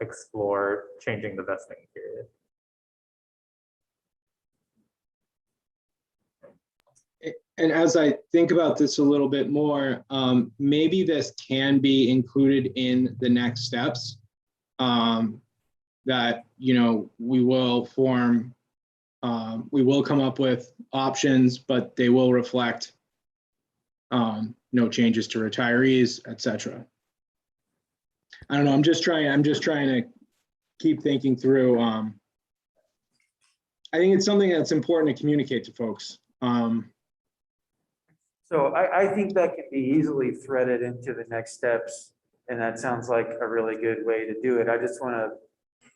explore changing the vesting period. And as I think about this a little bit more, maybe this can be included in the next steps. That, you know, we will form, we will come up with options, but they will reflect no changes to retirees, et cetera. I don't know, I'm just trying to keep thinking through. I think it's something that's important to communicate to folks. So I think that can be easily threaded into the next steps, and that sounds like a really good way to do it. I just want to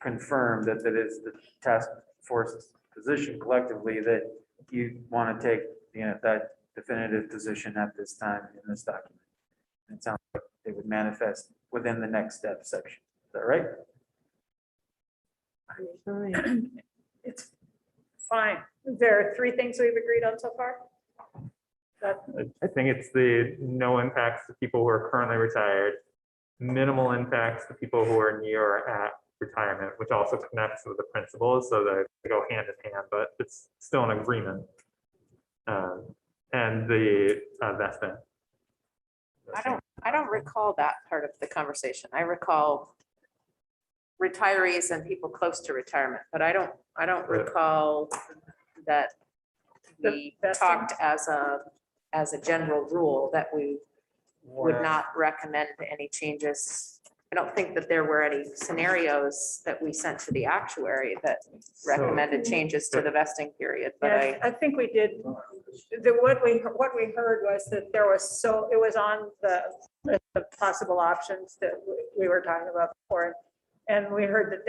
confirm that that is the task force position collectively, that you want to take, you know, that definitive position at this time in this document. It sounds like it would manifest within the next step section. Is that right? It's fine. There are 3 things we've agreed on so far. I think it's the no impacts to people who are currently retired, minimal impacts to people who are near or at retirement, which also connects with the principles, so that they go hand in hand, but it's still an agreement. And the vesting. I don't recall that part of the conversation. I recall retirees and people close to retirement, but I don't Really? recall that The we vesting? talked as a general rule that we would not recommend any changes. I don't think that there were any scenarios that we sent to the actuary that recommended changes to the vesting period, but I think we did. What we heard was that there was, so it was on the list of possible options that we were talking about before. And we heard that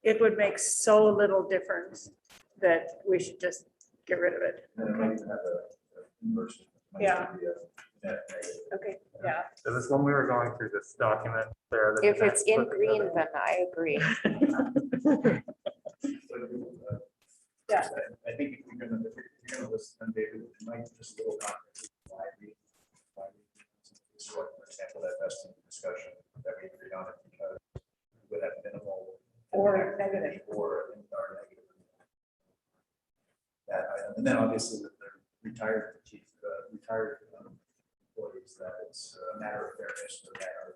it would make so little difference that we should just get rid of it. Yeah. okay. Yeah. So this when we were going through this document there. that If Jeanette it's in put green, together. then I agree. Yeah. I think if you're gonna listen, David, it might just a little context. Why we, so like, for example, that vesting discussion that we agreed on it because we would have minimal. Or negative. Or negative. That item, and then obviously with the retired chief, retired employees, that it's a matter of fairness, or matter of.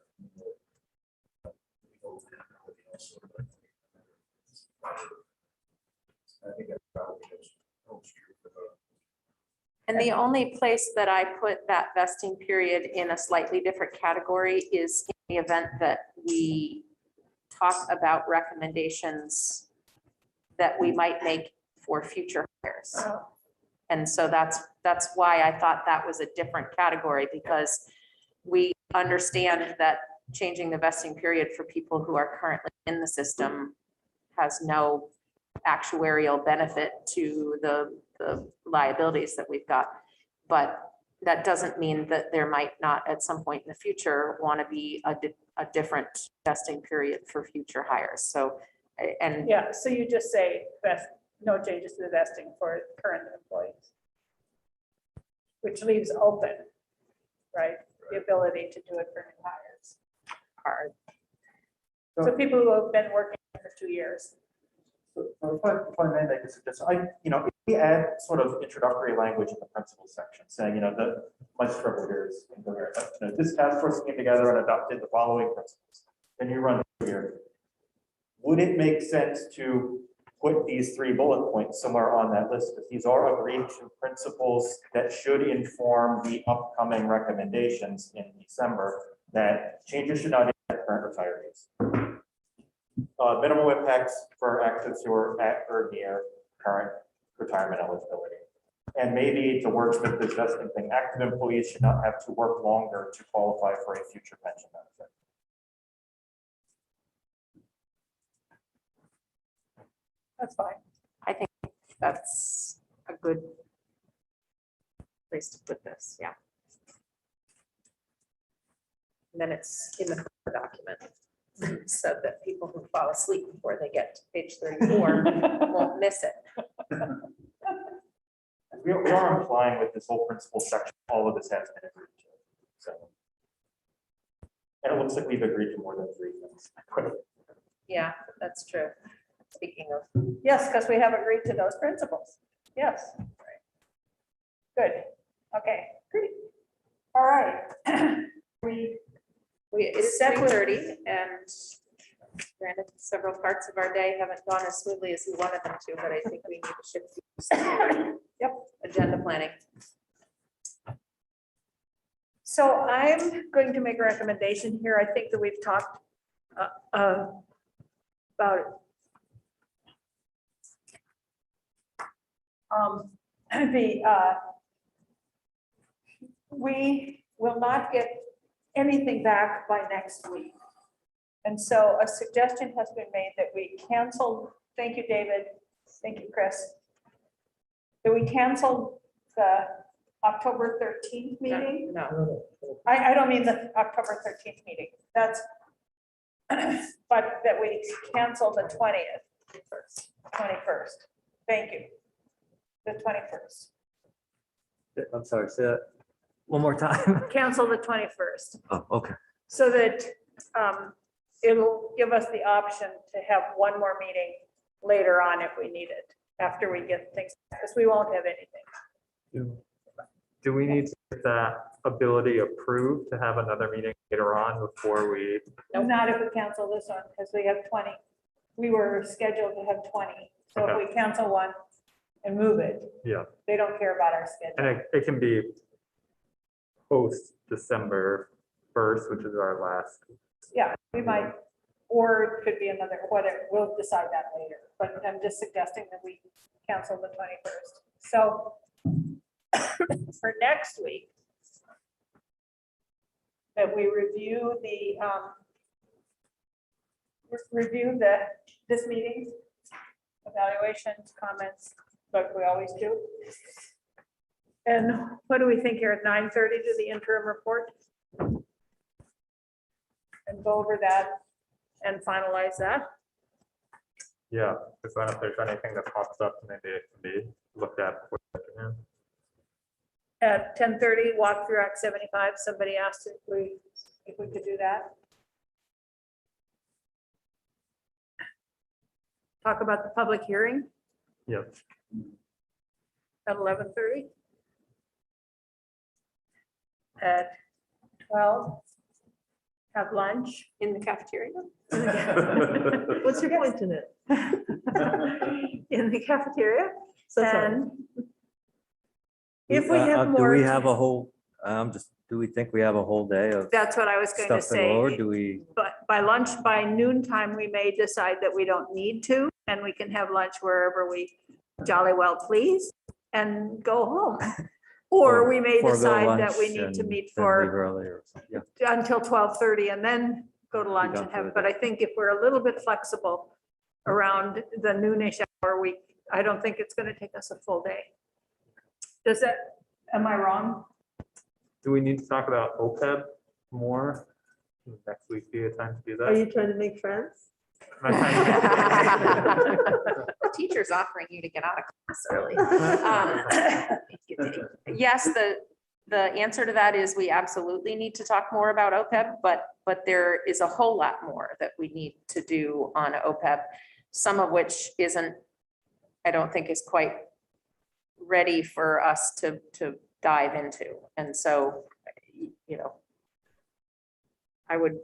I think that probably holds true for the. And the only place that I put that vesting period in a slightly different category is in the event that we talk about recommendations that we might make for future hires. And so that's why I thought that was a different category, because we understand that changing the vesting period for people who are currently in the system has no actuarial benefit to the liabilities that we've got. But that doesn't mean that there might not at some point in the future want to be a different vesting period for future hires. So, and Yeah, so you just say no changes to the vesting for current employees. Which leaves open, right, the ability to do it for new hires. So people who have been working for 2 years. So if I may make a suggestion, if we add sort of introductory language in the principal section, saying, my scribble here is, this task force came together and adopted the following principles. Then you run here. Would it make sense to put these 3 bullet points somewhere on that list? Because these are agreed to principles that should inform the upcoming recommendations in December, that changes should not impact current retirees. Minimal impacts for actives who are at or near current retirement eligibility. And maybe to wordsmith this vesting thing, active employees should not have to work longer to qualify for a future pension benefit. That's fine. I think that's a good place to put this, yeah. And then it's in the document, so that people who fall asleep before they get to page 34 won't miss it. We are implying with this whole principle section, all of this has been agreed to. So, and it looks like we've agreed to more than 3 things. Yeah, that's true. Speaking of, Yes, because we have agreed to those principles. Yes. Good. Okay, great. All right. it's Set with- 3:30 and granted, several parts of our day haven't gone as smoothly as we wanted them to, but I think we need to shift to Yep. agenda planning. So I'm going to make a recommendation here. I think that we've talked about it. We will not get anything back by next week. And so a suggestion has been made that we cancel, thank you, David, thank you, Chris, that we cancel the October 13th meeting. No, I don't mean the October 13th meeting, that's, but that we cancel the 21st. Thank you. The 21st. I'm sorry, say that one more time. Cancel the 21st, Oh, okay. so that it'll give us the option to have one more meeting later on if we need it, after we get things, because we won't have anything. Do we need to get that ability approved to have another meeting later on before we? Nope. Not if we cancel this one, because we have 20. We were scheduled to have 20. So if Okay. we cancel one and move it, Yeah, they don't care about our and schedule. it can be post December 1st, which is our last. Yeah, we might, or it could be another, whatever, we'll decide that later. But I'm just suggesting that we cancel the 21st. So for next week, that we review this meeting, evaluations, comments, like we always do. And what do we think here at 9:30 to the interim report? And go over that and finalize that. Yeah, because then if there's anything that pops up, maybe it can be looked at. before the afternoon. At 10:30, walk through Act 75. Somebody asked if we could do that. Talk about the public hearing Yep. at 11:30. At 12, have lunch. In the cafeteria? What's your point in it? In the cafeteria. So sorry. And if we have Do more, we have a whole, do we think we have a whole day of that's what I was going to stuff to go over? say. Do we? But by lunch, by noon time, we may decide that we don't need to, and we can have lunch wherever we jolly well please and go home. Or we may forego decide that we lunch need to and meet then for leave early or something. Yeah. until 12:30 and then go to lunch done and for have, the but I think if we're a little bit flexible around the noonish hour, I don't think it's gonna take us a full day. Does that, am I wrong? Do we need to talk about OPEB more? Would next week be a time to do Are that? you trying to make friends? Am I trying to- The teacher's offering you to get out of class early. Yes, the answer to that is we absolutely need to talk more about OPEB, but there is a whole lot more that we need to do on OPEB, some of which I don't think is quite ready for us to dive into. And so, I would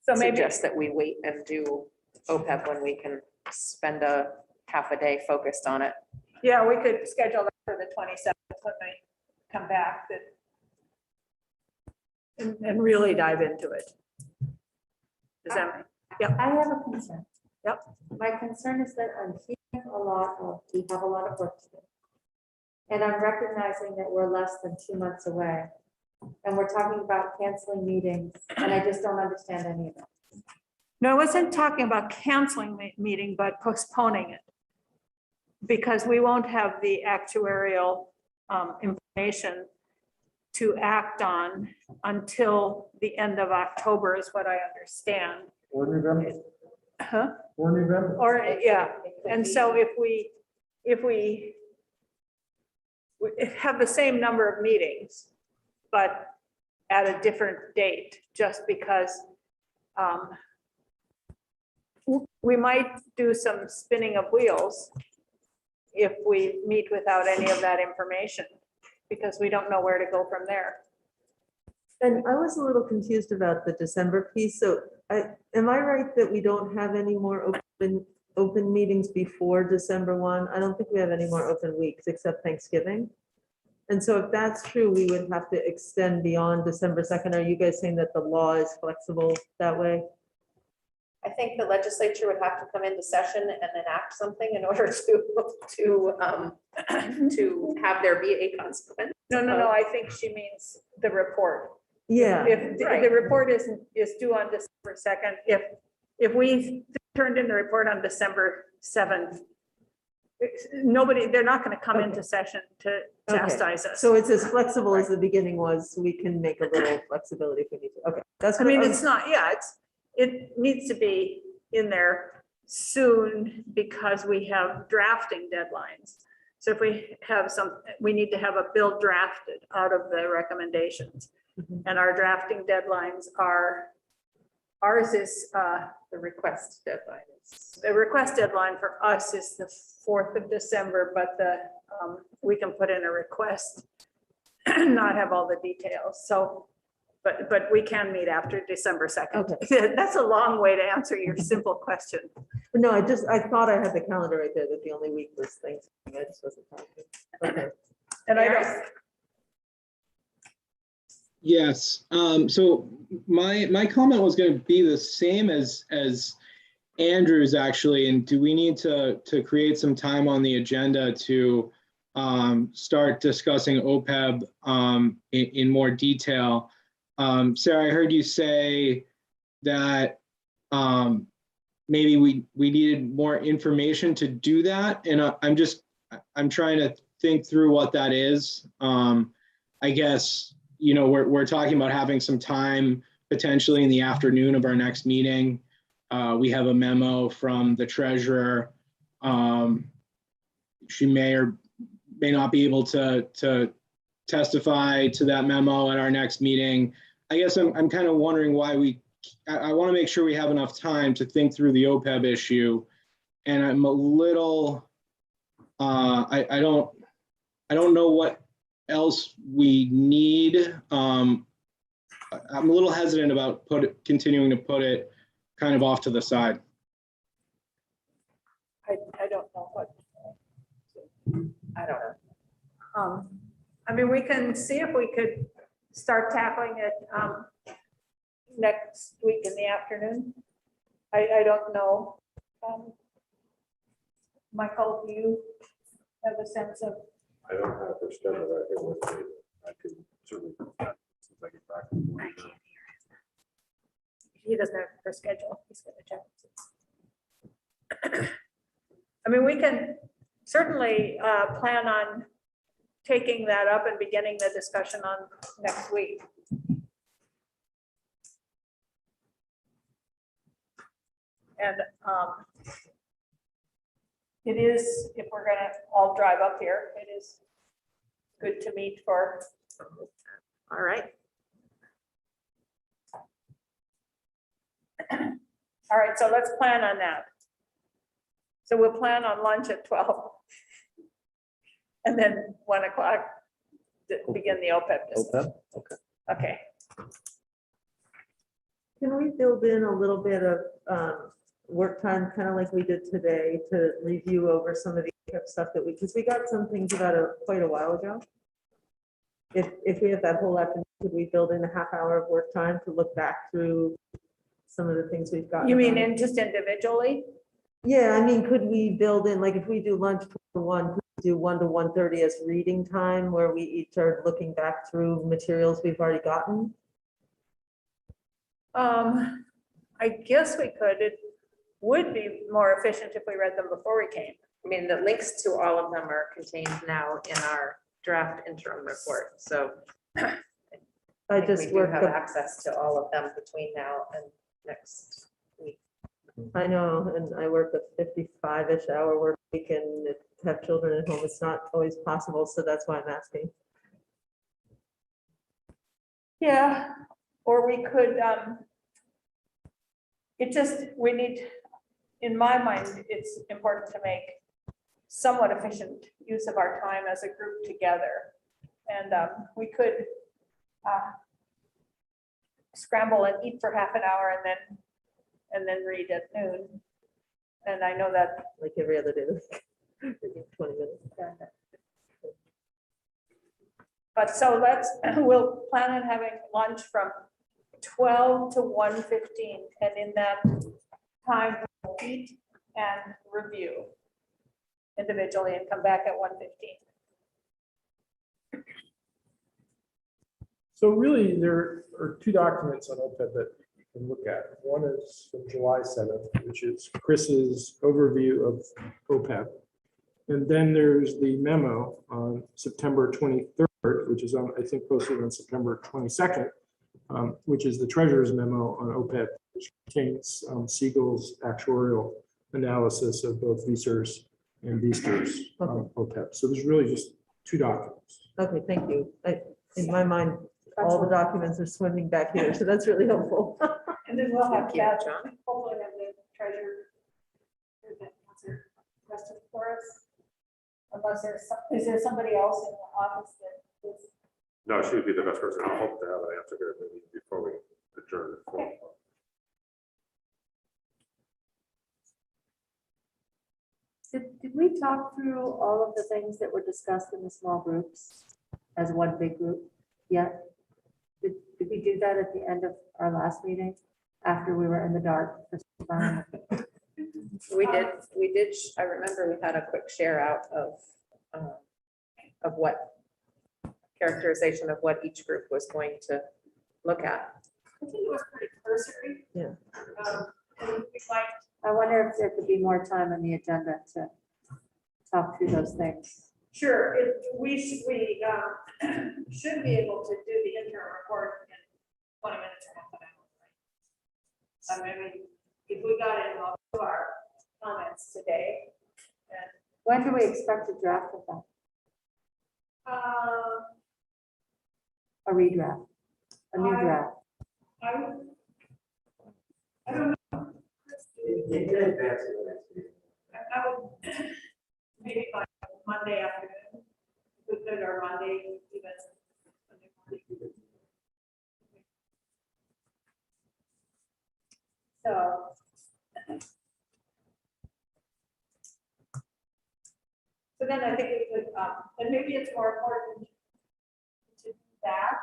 So maybe, suggest that we wait and do OPEB when we can spend a half a day focused on it. yeah, we could schedule that for the 27th when they come back and really dive into it. Does that, I have a concern. Yep. My concern is that I'm hearing we have a lot of work to do. And I'm recognizing that we're less than 2 months away. And we're talking about canceling meetings, and I just don't understand any of it. no, I wasn't talking about canceling the meeting, but postponing it. Because we won't have the actuarial information to act on until the end of October is what I understand. Or November, Huh? or November. Or, yeah, and so if we have the same number of meetings, but at a different date, just because we might do some spinning of wheels if we meet without any of that information, because we don't know where to go from there. And I was a little confused about the December piece. So am I right that we don't have any more open meetings before December 1? I don't think we have any more open weeks except Thanksgiving. And so if that's true, we would have to extend beyond December 2nd. Are you guys saying that the law is flexible that way? I think the legislature would have to come into session and enact something in order to have there be a consequence. No, I think she means the report. Yeah. If Right. the report is due on December 2nd, if we turned in the report on December 7th, they're not going to come into session to chastise us. So it's as flexible as the beginning was. So we can make a little flexibility if we need to. Okay. That's I mean, what- it's not, yeah, it needs to be in there soon because we have drafting deadlines. So if we have we need to have a bill drafted out of the recommendations. And our drafting deadlines are, ours is, The request deadline is. the request deadline for us is the 4th of December, but we can put in a request, not have all the details. So, but we can meet after December 2nd. That's a long way to answer your simple question. No, I thought I had the calendar right there, that the only week was Thanksgiving. I just wasn't talking. Okay. And I don't, Yes, so my comment was going to be the same as Andrew's actually, and do we need to create some time on the agenda to start discussing OPEB in more detail? Sarah, I heard you say that maybe we needed more information to do that, and I'm trying to think through what that is. I guess, you know, we're talking about having some time potentially in the afternoon of our next meeting. We have a memo from the treasurer. She may or may not be able to testify to that memo at our next meeting. I guess I'm kind of wondering why I want to make sure we have enough time to think through the OPEB issue. And I'm a little, I don't know what else we need. I'm a little hesitant about continuing to put it kind of off to the side. I don't know what. I don't know. I mean, we can see if we could start tackling it next week in the afternoon. I don't know. Michael, do you have a sense of? I don't have the schedule right here with me. I could certainly, since I get back. He doesn't have her schedule. He's gonna check. I mean, we can certainly plan on taking that up and beginning the discussion on next week. And it is, if we're gonna all drive up here, it is good to meet for. All right. All right, so let's plan on that. So we'll plan on lunch at 12. And then 1 o'clock, begin the OPEB discussion. Okay. Okay, Can we build in a little bit of work time, kind of like we did today, to review over some of the stuff that because we got some things about quite a while ago. If we have that whole afternoon, could we build in a half hour of work time to look back through some of the things we've got? you mean in just individually? Yeah, I mean, could we build in, like, if we do lunch to 1, could we do 1 to 1:30 as reading time, where we each are looking back through materials we've already gotten? I guess we could. It would be more efficient if we read them before we came. I mean, the links to all of them are contained now in our draft interim report, so. I think just we do worked have up, access to all of them between now and next week. I know, and I work a 55-ish hour work week and have children at home. It's not always possible, so that's why I'm asking. Yeah, or we could, we need, in my mind, it's important to make somewhat efficient use of our time as a group together. And we could scramble and eat for half an hour and then read at noon. And I know that, Like every other day. 20 minutes. but so we'll plan on having lunch from 12 to 1:15, and in that time, we'll eat and review individually and come back at 1:15. So really, there are 2 documents on OPEB that you can look at. One is from July 7th, which is Chris's overview of OPEB. And then there's the memo on September 23rd, which is on, I think, posted on September 22nd, which is the treasurer's memo on OPEB, which contains Siegel's actuarial analysis of both Visor's and boosters OPEB. So there's really just two documents. Okay, thank you. In my mind, all the documents are swimming back here, so that's really helpful. And then we'll have Thank you, that, John. hopefully have the treasurer. or the answer question for us. Unless is there somebody else in the office that is? No, she would be the best person. I hope to have an answer here maybe before we adjourn. Okay. Did we talk through all of the things that were discussed in the small groups as one big group yet? Did we do that at the end of our last meeting after we were in the dark for some time? We did, I remember we had a quick share out of what characterization of what each group was going to look at. I think it was pretty cursory. Yeah. And we might, I wonder if there could be more time on the agenda to talk through those things. sure, we should be able to do the interim report in 20 minutes or half an hour. I mean, if we got in all of our comments today, and When do we expect a draft of that? A redraft, a new I- draft? I don't know. I would maybe by Monday afternoon, we could, or Monday even. So then I think we could, and maybe it's more important to do that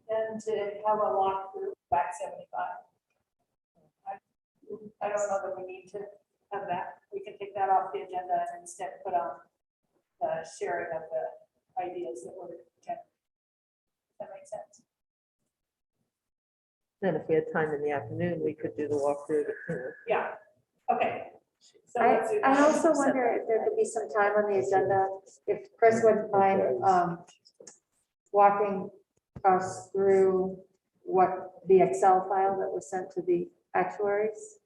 than to have a walkthrough back 75. I don't know that we need to have that. We can take that off the agenda and instead put on the sharing of the ideas that were generated. Does that make sense? Then if we had time in the afternoon, we could do the walkthrough. Yeah, okay. So let's do I that. also wonder if there could be some time on the agenda, if Chris wouldn't mind walking us through what the Excel file that was sent to the actuaries.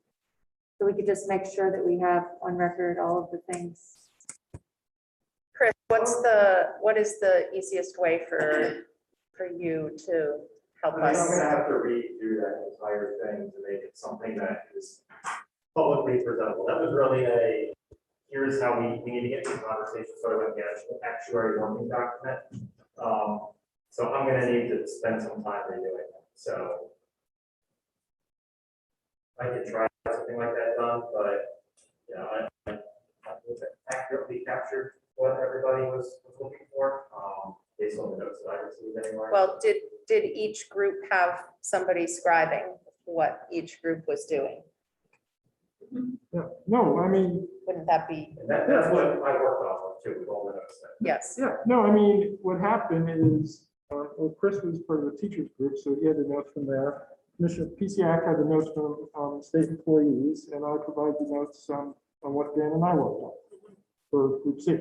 So we could just make sure that we have on record all of the things. Chris, what is the easiest way for you to help I'm us? gonna have to read through that entire thing to make it something that is publicly presentable. That was really here's how we need to get the conversation started with the actual actuary working document. So I'm gonna need to spend some time redoing it. So I could try something like that done, but you know, I accurately captured what everybody was looking for, based on the notes that I received anyway. Well, did each group have somebody scribing what each group was doing? Yeah, no, I mean, Wouldn't that be, And that's what I worked off of too, with all the notes that. yes, yeah, no, I mean, what happened is, well, Chris was part of the teachers group, so he had the notes from there. Commissioner PCAC had the notes from state employees, and I provided the notes on what Dan and I worked on for Group C.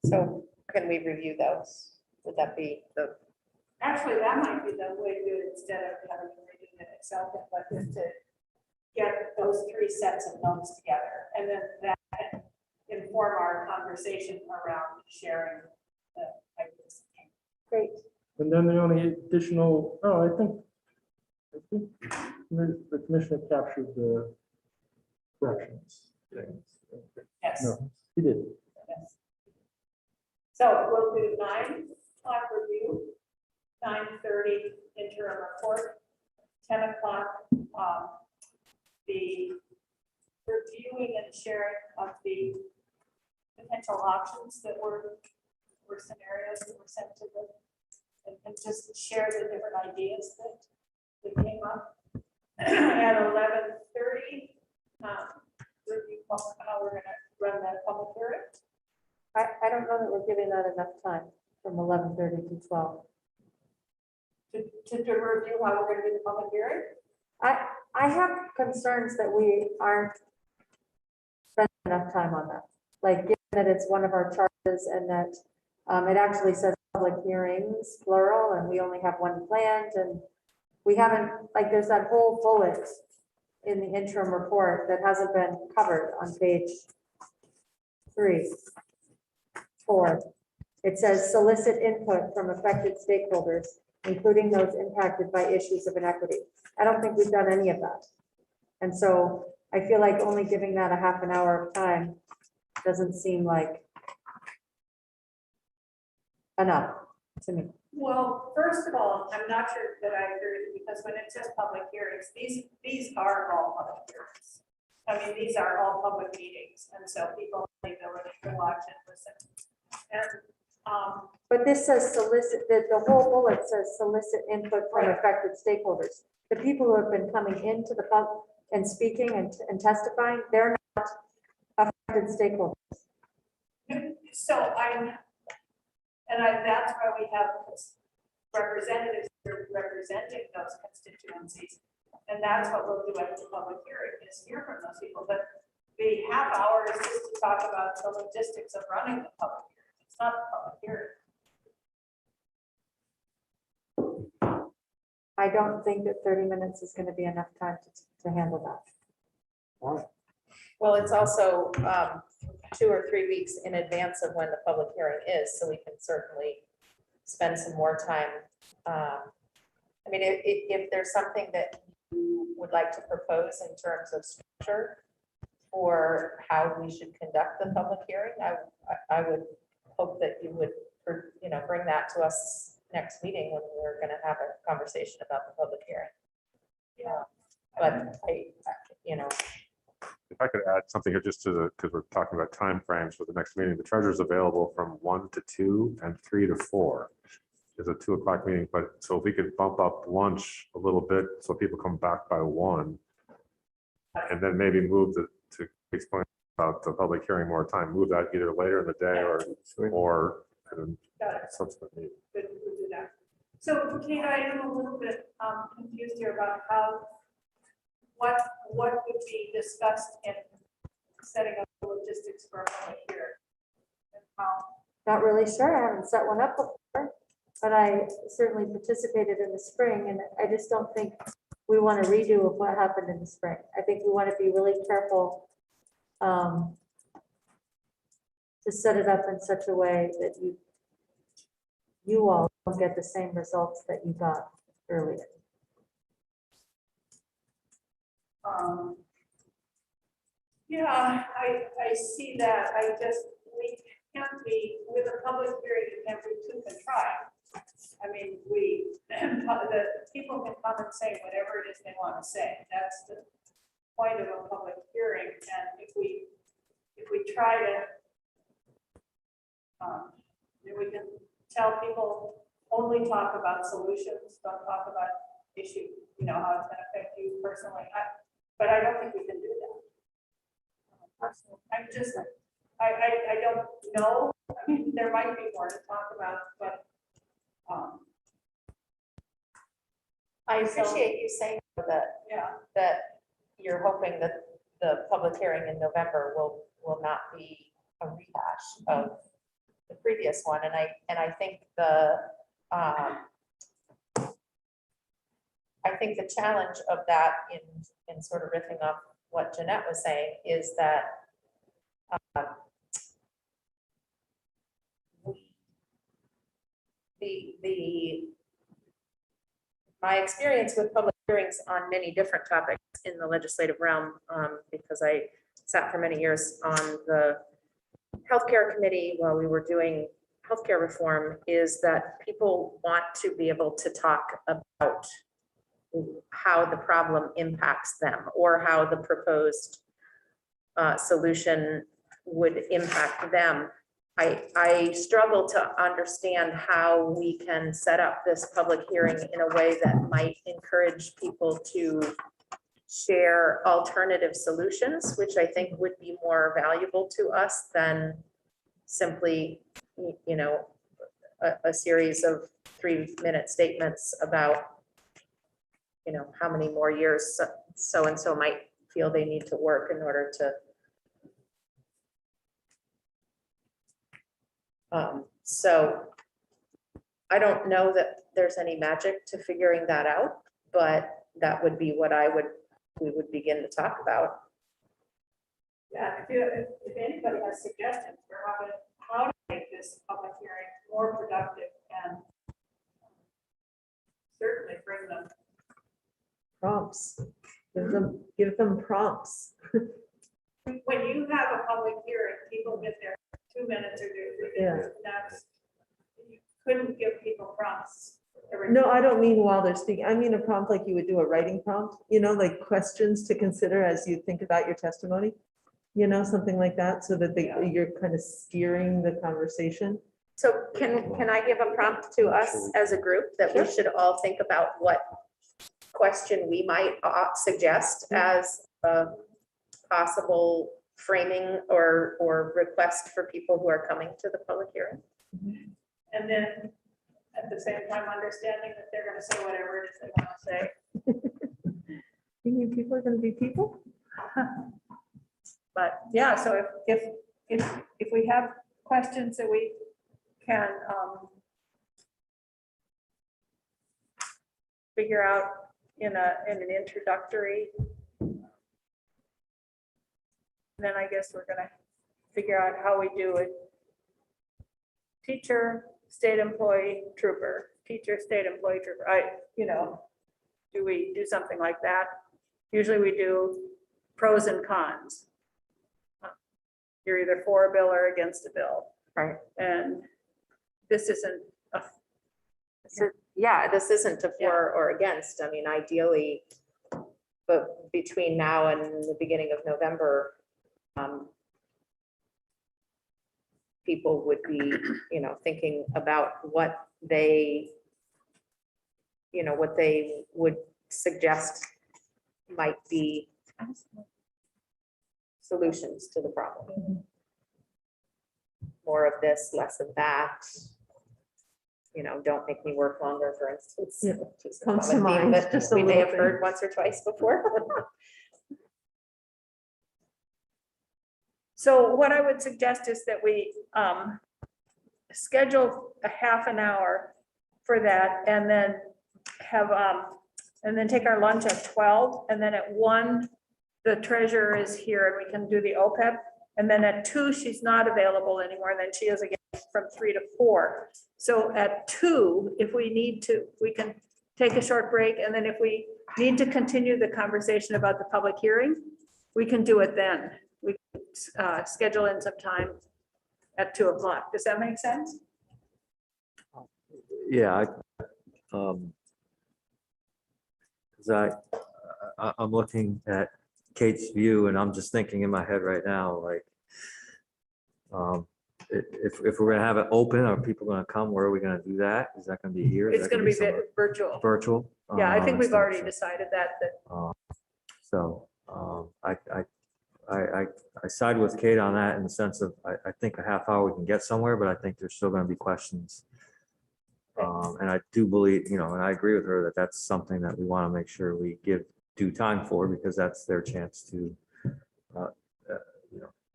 so can we review those? Would that be the, Actually, that might be the way to do it instead of having to redo the Excel thing, but just to get those three sets of notes together. And then that can inform our conversation around sharing the ideas. Great. And then the only additional, I think the commissioner captured the corrections. Yes. No, he did. Yes. So we'll do 9 o'clock review, 9:30 interim report, 10 o'clock, the reviewing and sharing of the potential options that were scenarios that were sent to them, and just share the different ideas that came up. At 11:30, review how we're gonna run that public hearing. I don't know that we're giving that enough time from 11:30 to 12. To review how we're gonna do the public hearing. I have concerns that we aren't spending enough time on that. Like, given that it's one of our charges and that it actually says public hearings, plural, and we only have one planned, and we haven't, like, there's that whole bullet in the interim report that hasn't been covered on page 3, 4. It says solicit input from affected stakeholders, including those impacted by issues of inequity. I don't think we've done any of that. And so I feel like only giving that a half an hour of time doesn't seem like enough to me. Well, first of all, I'm not sure that I agree with you, because when it says public hearings, these are all public hearings. I mean, these are all public meetings, and so people have the ability to watch and listen. And, But this says solicit, the whole bullet says solicit input from affected stakeholders. The people who have been coming into the pub and speaking and testifying, they're not affected stakeholders. so that's why we have representatives who are representing those constituencies. And that's what we'll do at the public hearing, is hear from those people. But the half hour is just to talk about the logistics of running the public hearing. It's not a public hearing. I don't think that 30 minutes is going to be enough time to handle that. Well, it's also 2 or 3 weeks in advance of when the public hearing is, so we can certainly spend some more time. I mean, if there's something that you would like to propose in terms of structure for how we should conduct the public hearing, I would hope that you would, bring that to us next meeting when we're going to have a conversation about the public hearing. Yeah, but If I could add something here just to the, because we're talking about timeframes for the next meeting, the treasurer is available from 1 to 2 and 3 to 4. Is a 2 o'clock meeting, but so if we could bump up lunch a little bit so people come back by 1, and then maybe move to explain about the public hearing more time, move that either later in the day or subsequent meeting. Good, we'll do that. So, Kate, I am a little bit confused here about what would be discussed in setting up the logistics for a public hearing. And how, Not really sure. I haven't set one up before, but I certainly participated in the spring, and I just don't think we want a redo of what happened in the spring. I think we want to be really careful to set it up in such a way that you all don't get the same results that you got earlier. yeah, I see that. We can't be, with a public hearing, you can't be too contrived. I mean, the people can come and say whatever it is they want to say. That's the point of a public hearing. And if we try to, we can tell people only talk about solutions, don't talk about issue, how it's going to affect you personally. But I don't think we can do that. I'm just, I don't know. I mean, there might be more to talk about, but I appreciate you saying that, yeah. that you're hoping that the public hearing in November will not be a rehash of the previous one. And I think the challenge of that in sort of riffing off what Jeanette was saying is that my experience with public hearings on many different topics in the legislative realm, because I sat for many years on the healthcare committee while we were doing healthcare reform, is that people want to be able to talk about how the problem impacts them or how the proposed solution would impact them. I struggle to understand how we can set up this public hearing in a way that might encourage people to share alternative solutions, which I think would be more valuable to us than simply, a series of 3-minute statements about, how many more years so-and-so might feel they need to work in order to so I don't know that there's any magic to figuring that out, but that would be what we would begin to talk about. Yeah, if anybody has suggestions for how to make this public hearing more productive and certainly bring them. Prompts. Give them prompts. When you have a public hearing, people get their 2 minutes or 3 Yeah. minutes. That's, you couldn't give people prompts. No, I don't mean while they're speaking. I mean a prompt like you would do a writing prompt, like questions to consider as you think about your testimony. Something like that, so that you're kind of steering the conversation. So can I give a prompt to us as a group that we should all think about what question we might suggest as a possible framing or request for people who are coming to the public hearing? And then at the same time, understanding that they're gonna say whatever it is they want to say. You mean people are gonna be people? But yeah, so if we have questions that we can figure out in an introductory, then I guess we're gonna figure out how we do it. Teacher, state employee, trooper, teacher, state employee, trooper. Do we do something like that? Usually we do pros and cons. You're either for a bill or against a bill. Right. And this isn't a, This isn't a for or against. I mean, ideally, but between now and the beginning of November, people would be, thinking about what they would suggest might be solutions to the problem. More of this, less of that. Don't make me work longer, for instance. Yeah, which is a comes to common theme mind, that just a we may little have thing. heard once or twice before. so what I would suggest is that we schedule a half an hour for that and then have, and then take our lunch at 12, and then at 1, the treasurer is here and we can do the OPEB. And then at 2, she's not available anymore. And then she is again from 3 to 4. So at 2, if we need to, we can take a short break. And then if we need to continue the conversation about the public hearing, we can do it then. We schedule in some time at 2 o'clock. Does that make sense? Yeah, I'm looking at Kate's view and I'm just thinking in my head right now, like, if we're gonna have it open, are people gonna come? Where are we gonna do that? Is that gonna be here? Is It's that going to be somewhere virtual. virtual? Yeah, I think we've Instead of- already decided that. So I side with Kate on that in the sense of, I think a half hour we can get somewhere, but I think there's still gonna be questions. And I do believe, and I agree with her that that's something that we want to make sure we give due time for, because that's their chance to,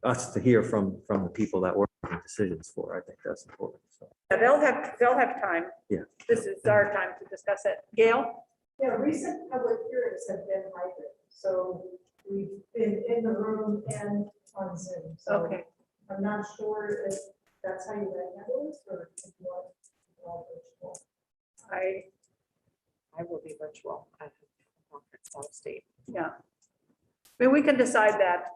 us to hear from the people that we're making decisions for. I think that's important. So, Yeah, they'll have time. Yeah. This is our time to discuss it. Gail? Yeah, recent public hearings have been hybrid, so we've been in the room and on Zoom. So Okay. I'm not sure if that's how you like handle this or if you want all virtual. I will be virtual. I have a conference out of state. Yeah. I mean, we can decide that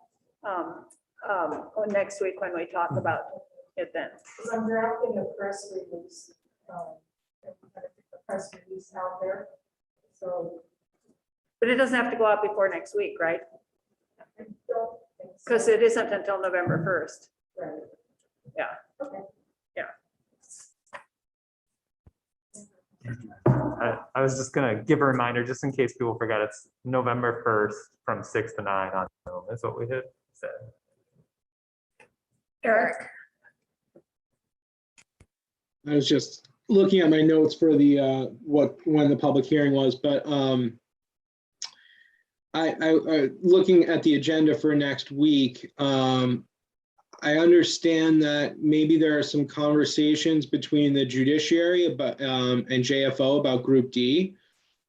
next week when we talk about it then. Because I'm drafting a press release, a press release out there. So But it doesn't have to go out before next week, right? I don't think so. Because it isn't until November 1st. Right. Yeah. Okay. I was just gonna give a reminder, just in case people forgot, it's November 1st from 6 to 9 on Zoom, is what we had said. Eric? I was just looking at my notes for the, when the public hearing was, but I looking at the agenda for next week, I understand that maybe there are some conversations between the judiciary about, and JFO about Group D.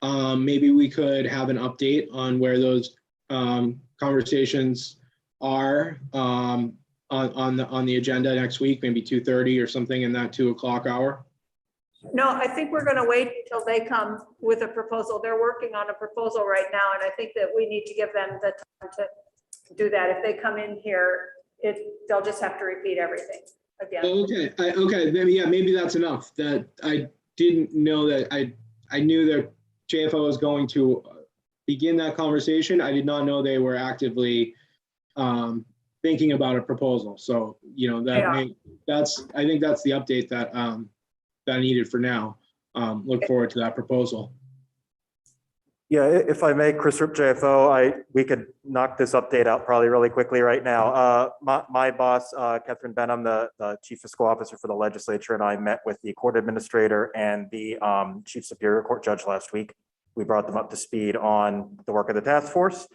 Maybe we could have an update on where those conversations are on the agenda next week, maybe 2:30 or something in that 2 o'clock hour? No, I think we're gonna wait until they come with a proposal. They're working on a proposal right now, and I think that we need to give them the time to do that. If they come in here, they'll just have to repeat everything again. Okay, okay, then, yeah, maybe that's enough. That I didn't know that I knew that JFO was going to begin that conversation. I did not know they were actively thinking about a proposal. So, you know, I think that's the update that that I needed for now. Look forward to that proposal. Yeah, if I may, Chris Rip, JFO, we could knock this update out probably really quickly right now. My boss, Catherine Benham, the Chief Fiscal Officer for the legislature, and I met with the court administrator and the Chief Superior Court judge last week. We brought them up to speed on the work of the task force,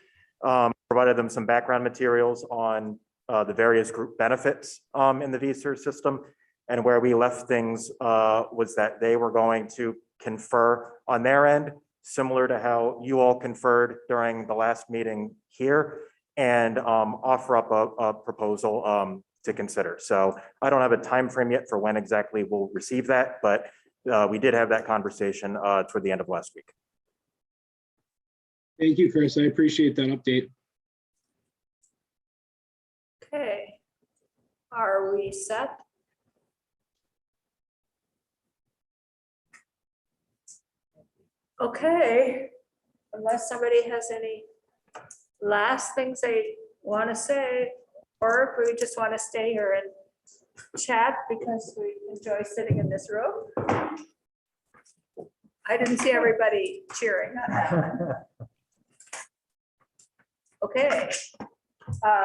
provided them some background materials on the various group benefits in the visa system. And where we left things was that they were going to confer on their end, similar to how you all conferred during the last meeting here, and offer up a proposal to consider. So I don't have a time frame yet for when exactly we'll receive that, but we did have that conversation toward the end of last week. Thank you, Chris. I appreciate that update. Okay. Are we set? Okay, unless somebody has any last things they want to say, or if we just want to stay here and chat because we enjoy sitting in this room. I didn't see everybody cheering. Okay.